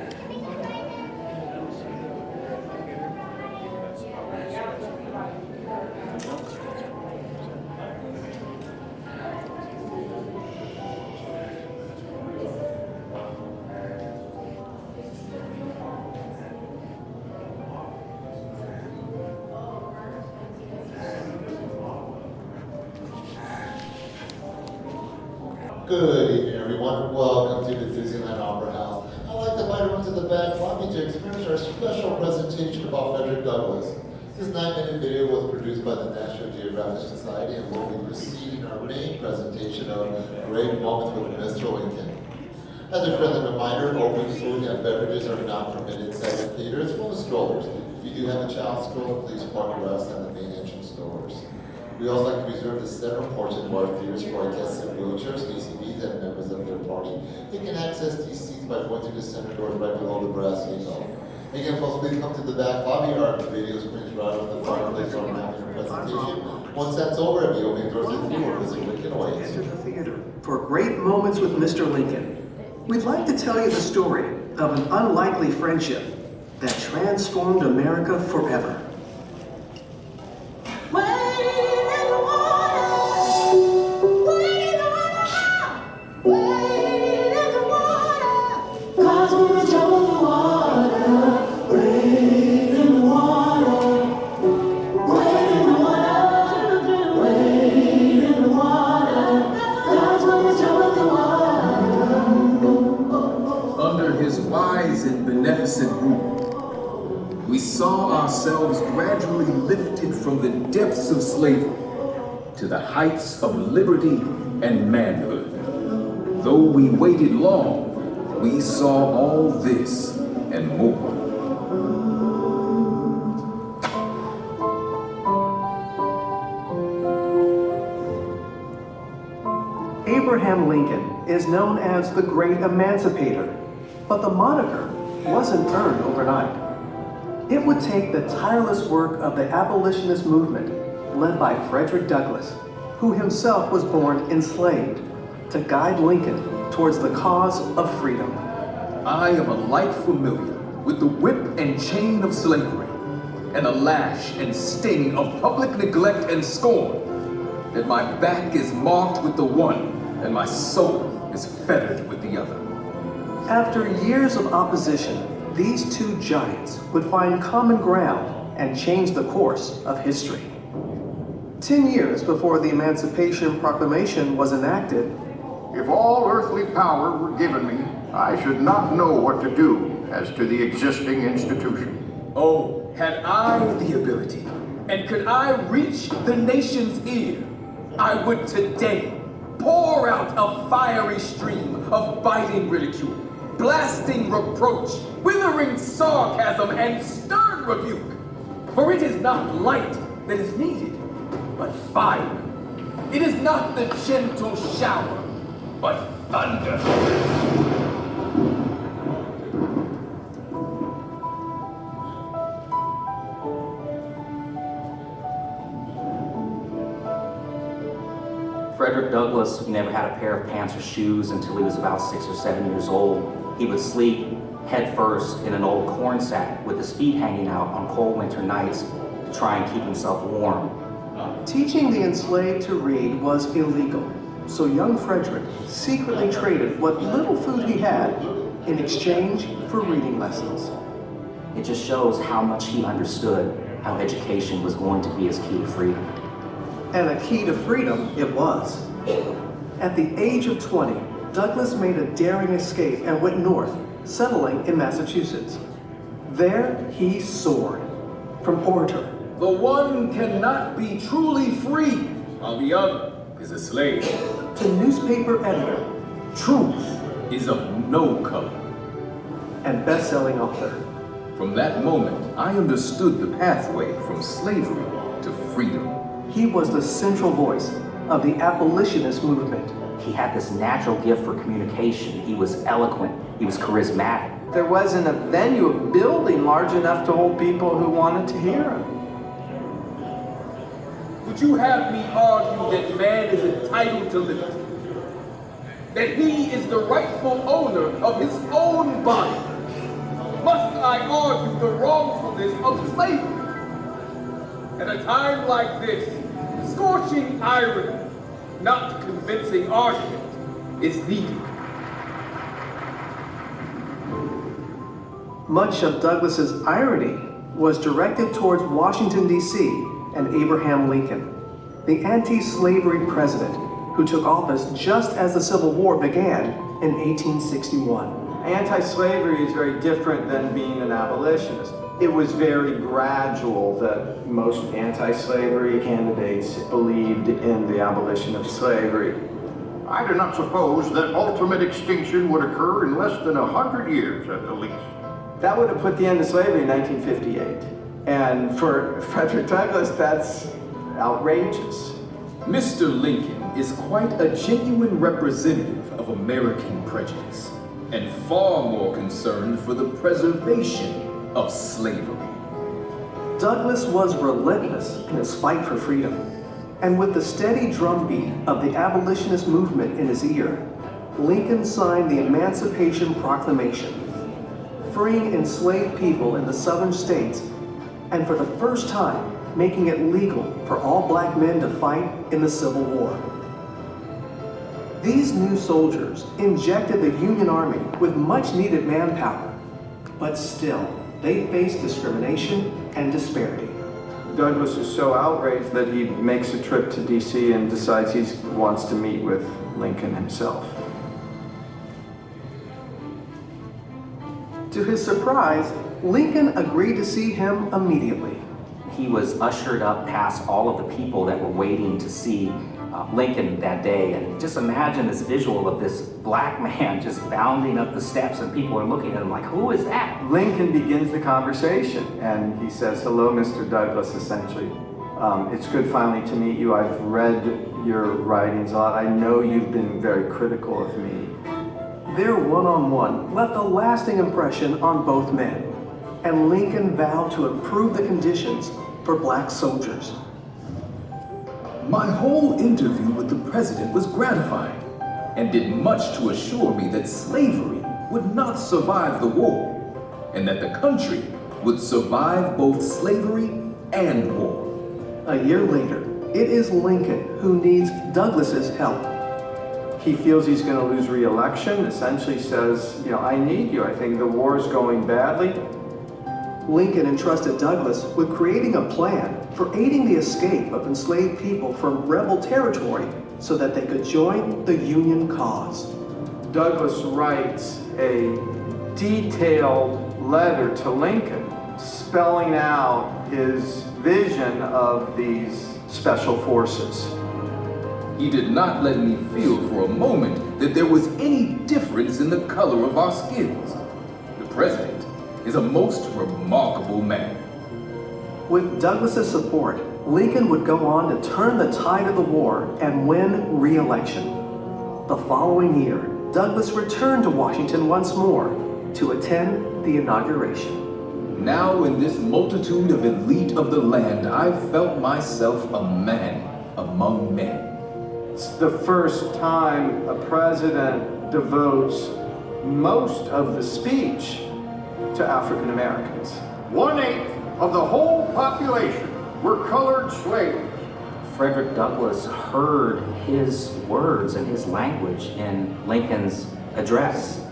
Good evening, everyone. Welcome to the Disneyland Opera House. I'd like to invite everyone to the back lobby to experience our special presentation about Frederick Douglass. This 9-minute video was produced by the National Geographic Society and will be preceding our main presentation of Great Moments with Mr. Lincoln. As a friendly reminder, open food and beverages are not permitted inside the theater as well as strollers. If you do have a child stroller, please park your outside the main entrance doors. We also like to reserve the center portion of our theaters for our guests in wheelchairs, ACVs, and members of their party. You can access these seats by going to the center doors right below the brass window. Again, folks, please come to the back lobby. Our video screen is right on the fireplace on our presentation. Once that's over, it'll be opening doors to the viewer. Mr. Lincoln awaits. Enter the theater for Great Moments with Mr. Lincoln. We'd like to tell you the story of an unlikely friendship that transformed America forever. We saw ourselves gradually lifted from the depths of slavery to the heights of liberty and manhood. Though we waited long, we saw all this and more. Abraham Lincoln is known as the Great Emancipator, but the moniker wasn't earned overnight. It would take the tireless work of the abolitionist movement led by Frederick Douglass, who himself was born enslaved, to guide Lincoln towards the cause of freedom. I am alike familiar with the whip and chain of slavery, and the lash and sting of public neglect and scorn, that my back is marked with the one, and my soul is fettered with the other. After years of opposition, these two giants would find common ground and change the course of history. 10 years before the Emancipation Proclamation was enacted, if all earthly power were given me, I should not know what to do as to the existing institution. Oh, had I the ability, and could I reach the nation's ear, I would today pour out a fiery stream of biting ridicule, blasting reproach, withering sarcasm, and stern rebuke. For it is not light that is needed, but fire. It is not the gentle shower, but thunder. Frederick Douglass never had a pair of pants or shoes until he was about 6 or 7 years old. He would sleep head first in an old corn sack with his feet hanging out on cold winter nights to try and keep himself warm. Teaching the enslaved to read was illegal, so young Frederick secretly traded what little food he had in exchange for reading lessons. It just shows how much he understood how education was going to be his key to freedom. And a key to freedom it was. At the age of 20, Douglass made a daring escape and went north, settling in Massachusetts. There he soared. From orator, The one cannot be truly free, while the other is a slave. to newspaper editor, Truth is of no color. and best-selling author. From that moment, I understood the pathway from slavery to freedom. He was the central voice of the abolitionist movement. He had this natural gift for communication. He was eloquent. He was charismatic. There wasn't a venue, a building large enough to hold people who wanted to hear him. Would you have me argue that man is entitled to liberty? That he is the rightful owner of his own body? Must I argue the wrongfulness of slavery? At a time like this, scorching irony, not convincing argument, is needed. Much of Douglass's irony was directed towards Washington, D.C. and Abraham Lincoln, the anti-slavery president who took office just as the Civil War began in 1861. Anti-slavery is very different than being an abolitionist. It was very gradual that most anti-slavery candidates believed in the abolition of slavery. I do not suppose that ultimate extinction would occur in less than 100 years at the least. That would have put the end to slavery in 1958. And for Frederick Douglass, that's outrageous. Mr. Lincoln is quite a genuine representative of American prejudice, and far more concerned for the preservation of slavery. Douglass was relentless in his fight for freedom, and with the steady drumbeat of the abolitionist movement in his ear, Lincoln signed the Emancipation Proclamation, freeing enslaved people in the southern states, and for the first time, making it legal for all black men to fight in the Civil War. These new soldiers injected the Union Army with much needed manpower, but still, they faced discrimination and disparity. Douglass is so outraged that he makes a trip to DC and decides he wants to meet with Lincoln himself. To his surprise, Lincoln agreed to see him immediately. He was ushered up past all of the people that were waiting to see Lincoln that day. And just imagine this visual of this black man just bounding up the steps and people are looking at him like, who is that? Lincoln begins the conversation and he says, "Hello, Mr. Douglass," essentially. It's good finally to meet you. I've read your writings a lot. I know you've been very critical of me. Their one-on-one left a lasting impression on both men, and Lincoln vowed to improve the conditions for black soldiers. My whole interview with the president was gratifying and did much to assure me that slavery would not survive the war and that the country would survive both slavery and war. A year later, it is Lincoln who needs Douglass's help. He feels he's going to lose re-election, essentially says, I need you. I think the war is going badly. Lincoln entrusted Douglass with creating a plan for aiding the escape of enslaved people from rebel territory so that they could join the Union cause. Douglass writes a detailed letter to Lincoln spelling out his vision of these special forces. He did not let me feel for a moment that there was any difference in the color of our skins. The president is a most remarkable man. With Douglass's support, Lincoln would go on to turn the tide of the war and win re-election. The following year, Douglass returned to Washington once more to attend the inauguration. Now in this multitude of elite of the land, I felt myself a man among men. It's the first time a president devotes most of the speech to African Americans. 1/8 of the whole population were colored slaves. Frederick Douglass heard his words and his language in Lincoln's address.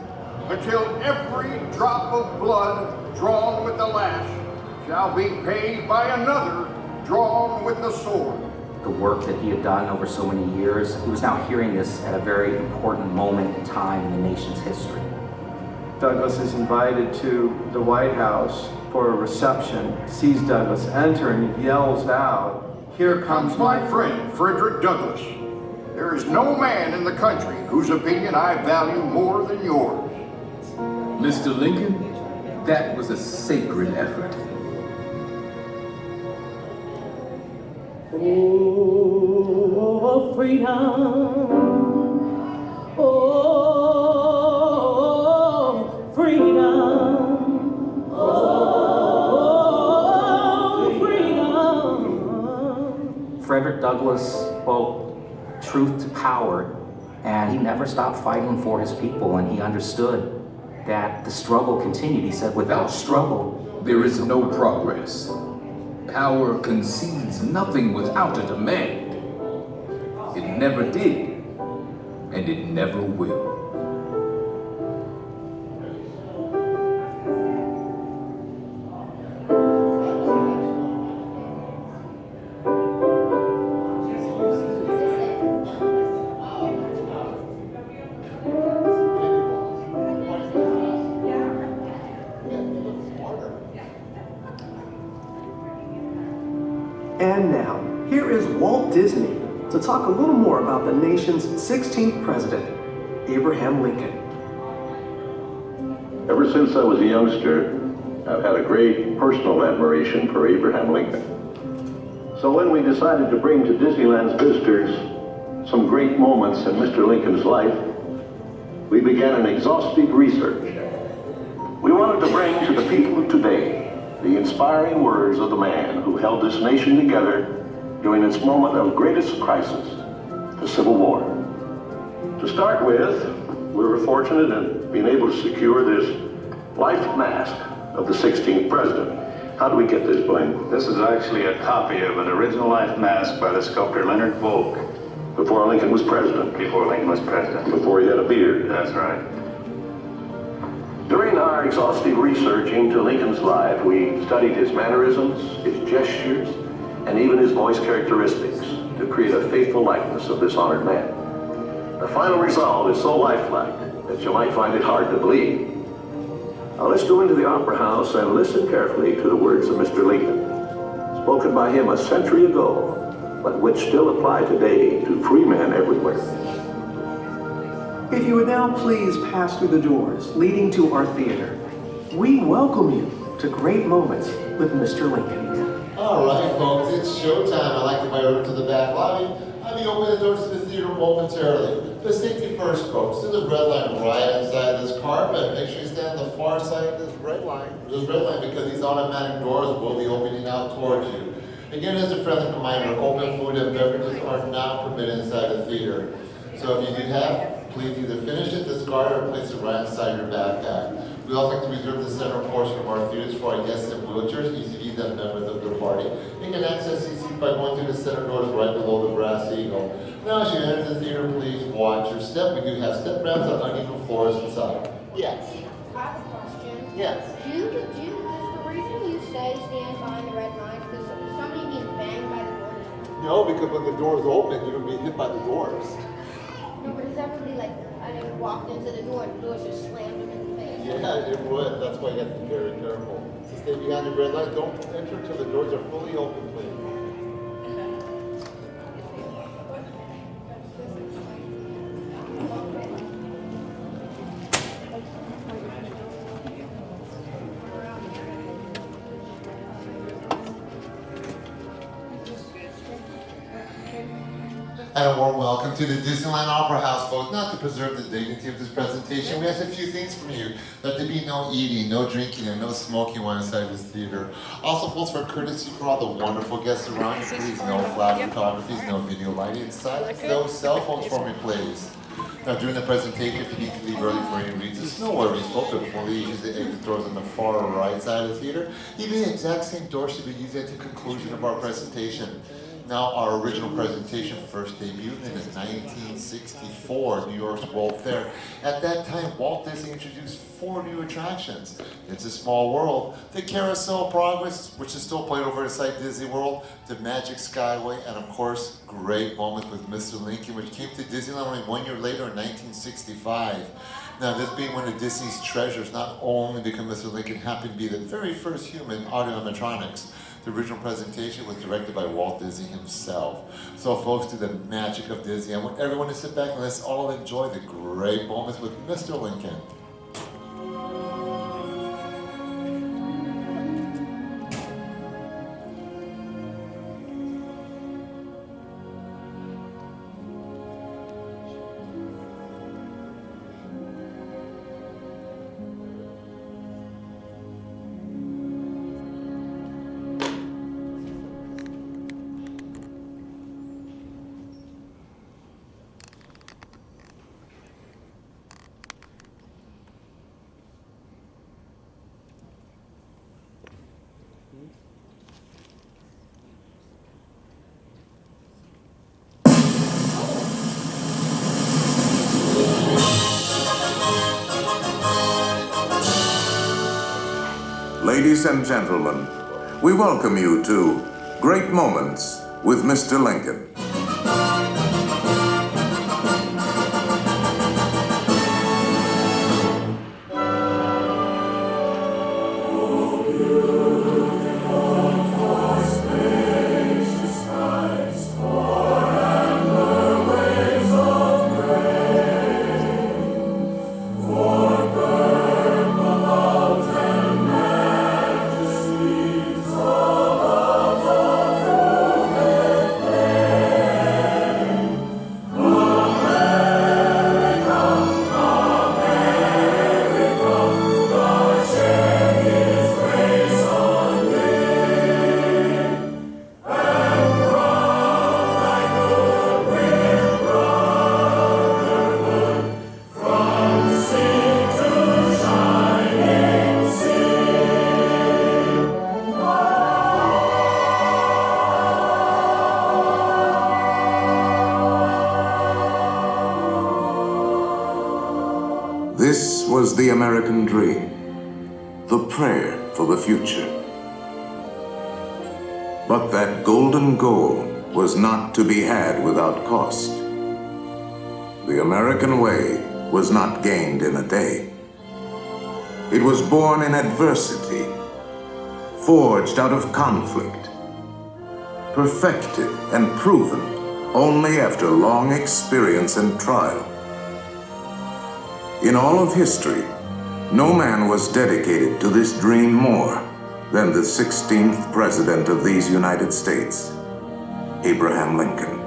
Until every drop of blood drawn with the lash shall be paid by another drawn with the sword. The work that he had done over so many years, he was now hearing this at a very important moment in time in the nation's history. Douglass is invited to the White House for a reception, sees Douglass enter and yells out, "Here comes my friend, Frederick Douglass. There is no man in the country whose opinion I value more than yours." Mr. Lincoln, that was a sacred effort. Oh, freedom. Oh, freedom. Oh, freedom. Frederick Douglass spoke truth to power, and he never stopped fighting for his people, and he understood that the struggle continued. He said, without struggle, there is no progress. Power concedes nothing without a demand. It never did, and it never will. And now, here is Walt Disney to talk a little more about the nation's 16th president, Abraham Lincoln. Ever since I was a youngster, I've had a great personal admiration for Abraham Lincoln. So when we decided to bring to Disneyland's visitors some great moments in Mr. Lincoln's life, we began an exhaustive research. We wanted to bring to the people of today the inspiring words of the man who held this nation together during its moment of greatest crisis, the Civil War. To start with, we were fortunate in being able to secure this life mask of the 16th president. How do we get this, Blaine? This is actually a copy of an original life mask by the sculptor Leonard Volk. Before Lincoln was president? Before Lincoln was president. Before he had a beard? That's right. During our exhaustive research into Lincoln's life, we studied his mannerisms, his gestures, and even his voice characteristics to create a faithful likeness of this honored man. The final result is so lifelike that you might find it hard to believe. Now let's go into the Opera House and listen carefully to the words of Mr. Lincoln, spoken by him a century ago, but which still apply today to free men everywhere. If you would now please pass through the doors leading to our theater, we welcome you to Great Moments with Mr. Lincoln. All right, folks, it's showtime. I'd like to invite you over to the back lobby. I'll be opening the doors to the theater momentarily. But safety first, folks. There's a red line right inside this car, but make sure you stand on the far side of this red line. Because these automatic doors will be opening out towards you. Again, as a friendly reminder, open food and beverages are not permitted inside the theater. So if you do have, please either finish it, discard it, or place it right inside your backpack. We also like to reserve the center portion of our theaters for our guests in wheelchairs, ECDs, and members of the party. You can access these seats by going through the center doors right below the brass eagle. Now, as you enter the theater, please watch your step. We do have step ramps on uneven floors inside. Yes. I have a question. Yes. Is the reason you say stand behind the red line because somebody being banged by the doors? No, because when the doors open, you're going to be hit by the doors. No, but does everybody walked into the door and the doors just slammed them in the face? Yeah, it would. That's why you have to be very careful. So stay behind the red light. Don't enter until the doors are fully open, please. And a warm welcome to the Disneyland Opera House, folks. Not to preserve the dignity of this presentation, we ask a few things from you. That there be no eating, no drinking, and no smoking while inside this theater. Also, folks, for courtesy for all the wonderful guests around you, please no flash photographies, no video lighting inside, no cell phones for me, please. Now, during the presentation, if you need to leave early for any reasons, no worries, folks. Please use the exit doors on the far right side of the theater. Even the exact same doors should be used at the conclusion of our presentation. Now, our original presentation first debuted in 1964 New York's World Fair. At that time, Walt Disney introduced 4 new attractions. It's a Small World, the Carousel of Progress, which is still played over inside Disney World, the Magic Skyway, and of course, great moments with Mr. Lincoln, which came to Disneyland only 1 year later in 1965. Now, this being one of Disney's treasures, not only because Mr. Lincoln happened to be the very first human audio animatronics. The original presentation was directed by Walt Disney himself. So folks, to the magic of Disney, I want everyone to sit back and let's all enjoy the great moments with Mr. Lincoln. Ladies and gentlemen, we welcome you to Great Moments with Mr. Lincoln. This was the American dream, the prayer for the future. But that golden goal was not to be had without cost. The American way was not gained in a day. It was born in adversity, forged out of conflict, perfected and proven only after long experience and trial. In all of history, no man was dedicated to this dream more than the 16th President of these United States, Abraham Lincoln.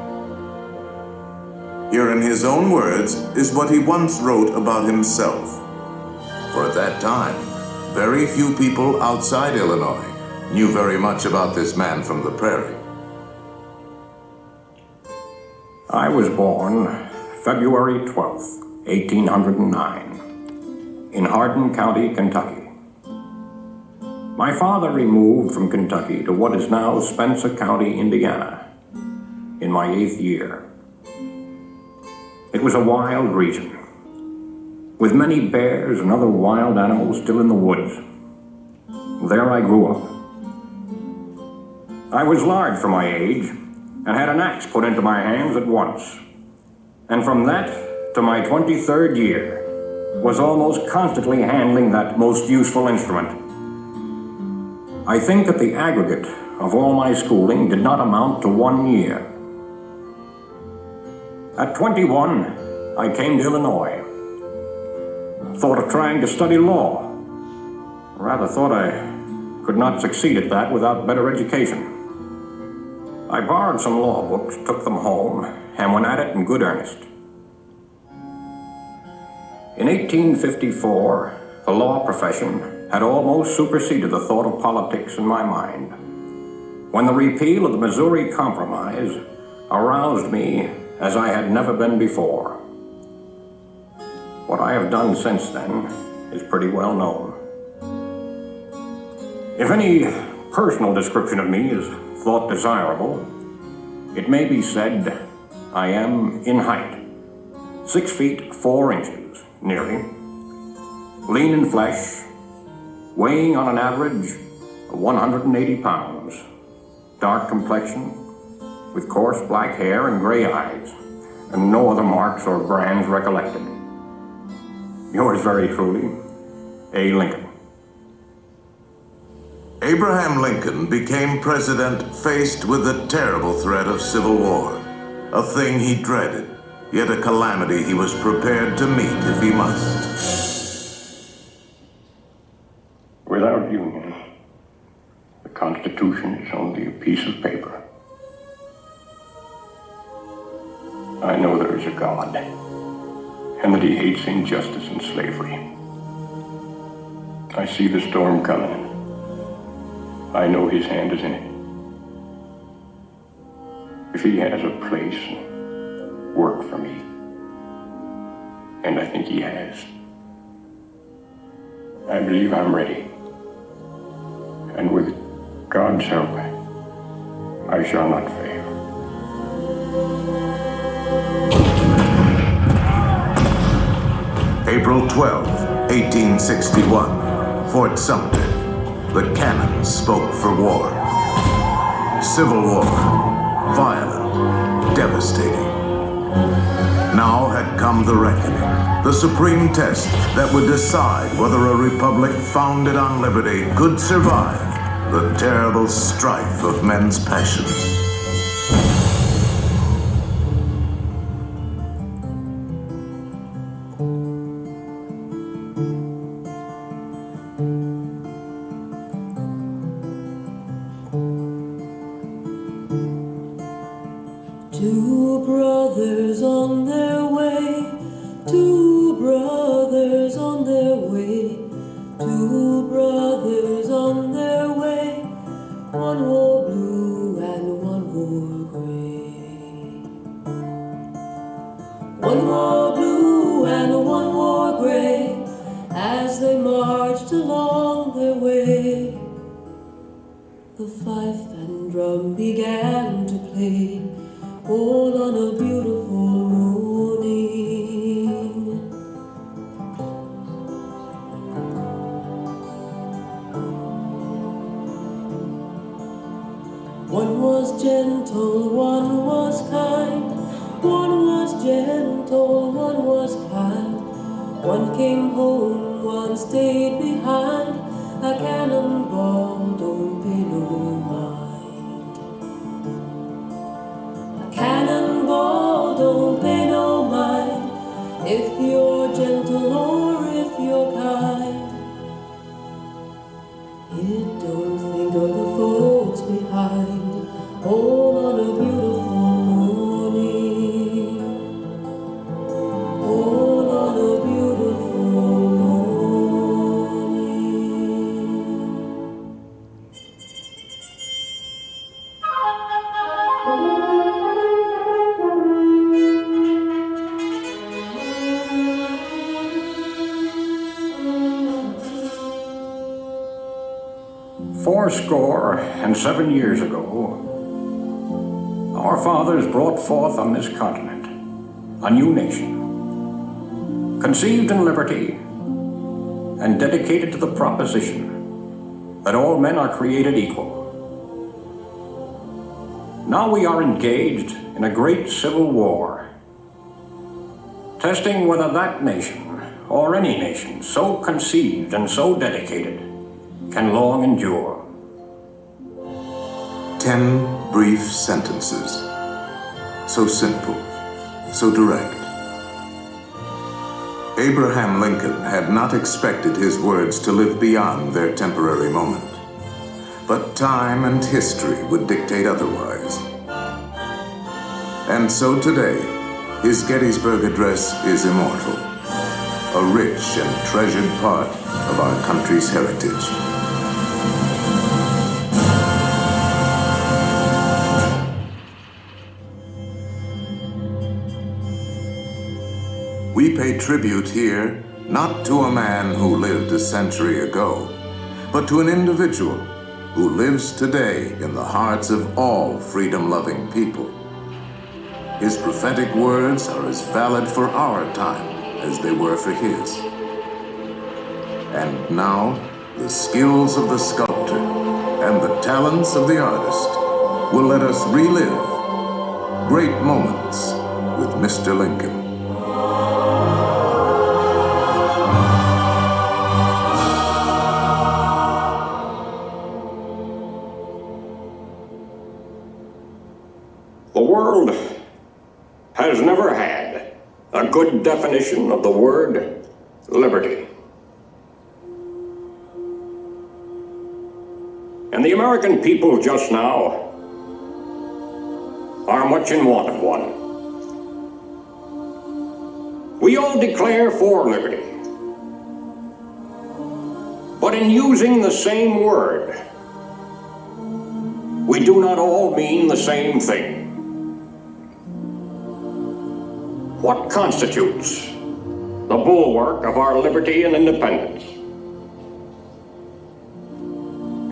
Here in his own words is what he once wrote about himself. For at that time, very few people outside Illinois knew very much about this man from the prairie. I was born February 12th, 1809, in Hardin County, Kentucky. My father removed from Kentucky to what is now Spencer County, Indiana, in my 8th year. It was a wild region, with many bears and other wild animals still in the woods. There I grew up. I was large for my age, and had an axe put into my hands at once. And from that to my 23rd year, was almost constantly handling that most useful instrument. I think that the aggregate of all my schooling did not amount to 1 year. At 21, I came to Illinois. Thought of trying to study law. Rather thought I could not succeed at that without better education. I borrowed some law books, took them home, and went at it in good earnest. In 1854, the law profession had almost superseded the thought of politics in my mind, when the repeal of the Missouri Compromise aroused me as I had never been before. What I have done since then is pretty well known. If any personal description of me is thought desirable, it may be said I am in height, 6 feet 4 inches, nearly, lean in flesh, weighing on an average of 180 pounds, dark complexion, with coarse black hair and gray eyes, and no other marks or brands recollected. Yours very truly, A. Lincoln. Abraham Lincoln became president faced with the terrible threat of civil war, a thing he dreaded, yet a calamity he was prepared to meet if he must. Without union, the Constitution is only a piece of paper. I know there is a God, and that he hates injustice and slavery. I see the storm coming. I know his hand is in it. If he has a place and work for me, and I think he has, I believe I'm ready. And with God's help, I shall not fail. April 12, 1861, Fort Sumter. The cannons spoke for war. Civil war, violent, devastating. Now had come the reckoning, the supreme test that would decide whether a republic founded on liberty could survive the terrible strife of men's passions. Two brothers on their way, two brothers on their way, two brothers on their way. One wore blue and one wore gray. One wore blue and one wore gray as they marched along their way. The fife and drum began to play, all on a beautiful morning. One was gentle, one was kind. One was gentle, one was kind. One came home, one stayed behind. A cannonball don't pay no mind. Cannonball don't pay no mind if you're gentle or if you're kind. It don't think of the folks behind, all on a beautiful morning, all on a beautiful morning. Fourscore and 7 years ago, our fathers brought forth on this continent a new nation, conceived in liberty and dedicated to the proposition that all men are created equal. Now we are engaged in a great civil war, testing whether that nation, or any nation so conceived and so dedicated, can long endure. 10 brief sentences, so simple, so direct. Abraham Lincoln had not expected his words to live beyond their temporary moment, but time and history would dictate otherwise. And so today, his Gettysburg Address is immortal, a rich and treasured part of our country's heritage. We pay tribute here not to a man who lived a century ago, but to an individual who lives today in the hearts of all freedom-loving people. His prophetic words are as valid for our time as they were for his. And now, the skills of the sculptor and the talents of the artist will let us relive great moments with Mr. Lincoln. The world has never had a good definition of the word liberty. And the American people just now are much in want of one. We all declare for liberty, but in using the same word, we do not all mean the same thing. What constitutes the bulwark of our liberty and independence?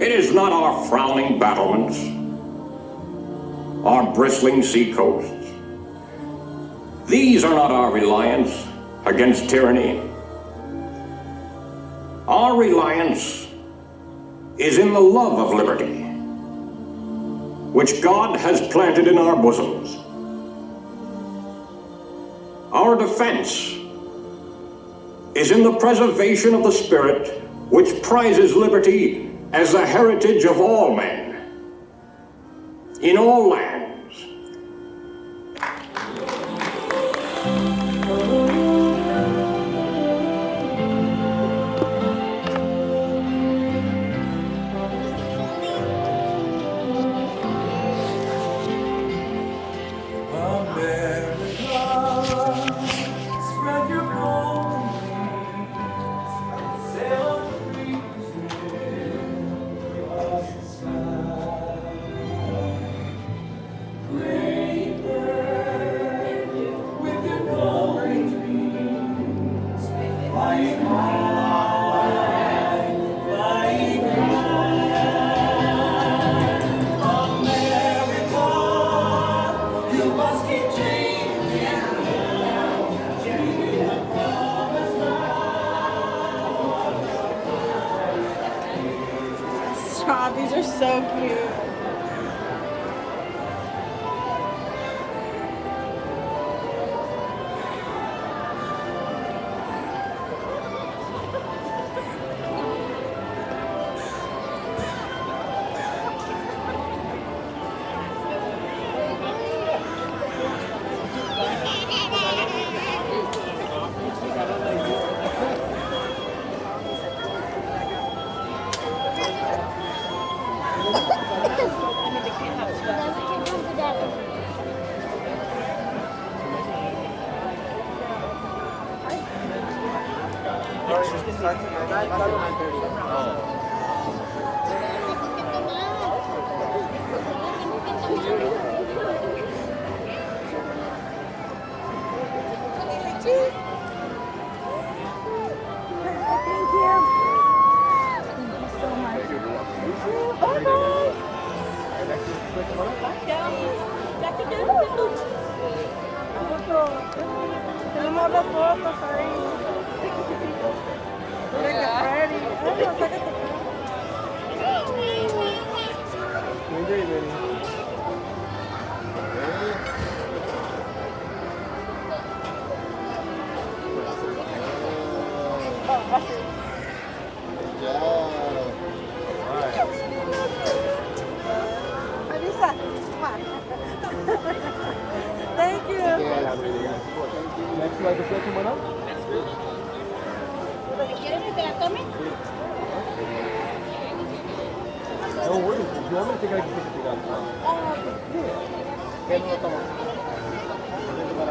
It is not our frowning battlements, our bristling seacoasts. These are not our reliance against tyranny. Our reliance is in the love of liberty, which God has planted in our bosoms. Our defense is in the preservation of the spirit which prizes liberty as the heritage of all men, in all lands. Stop, these are so cute. Thank you. ¿Quieres que te la tome? No worries. If you want me to take it, I can take it. Yeah. ¿Qué no lo tomas? All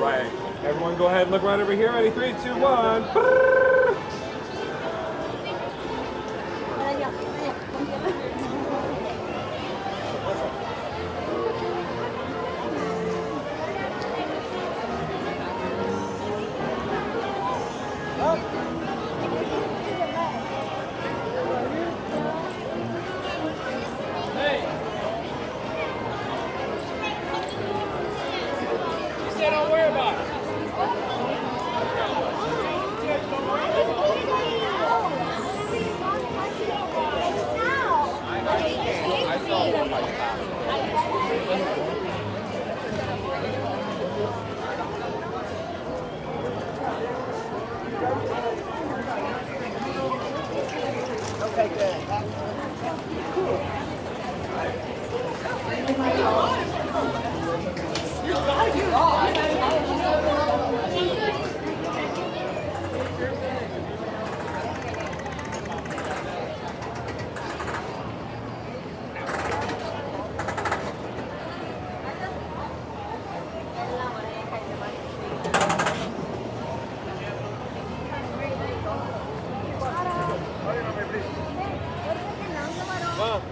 right, everyone go ahead and look right over here. Ready, 3, 2, 1. Don't worry about it. Okay, good.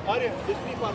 Arya, this people are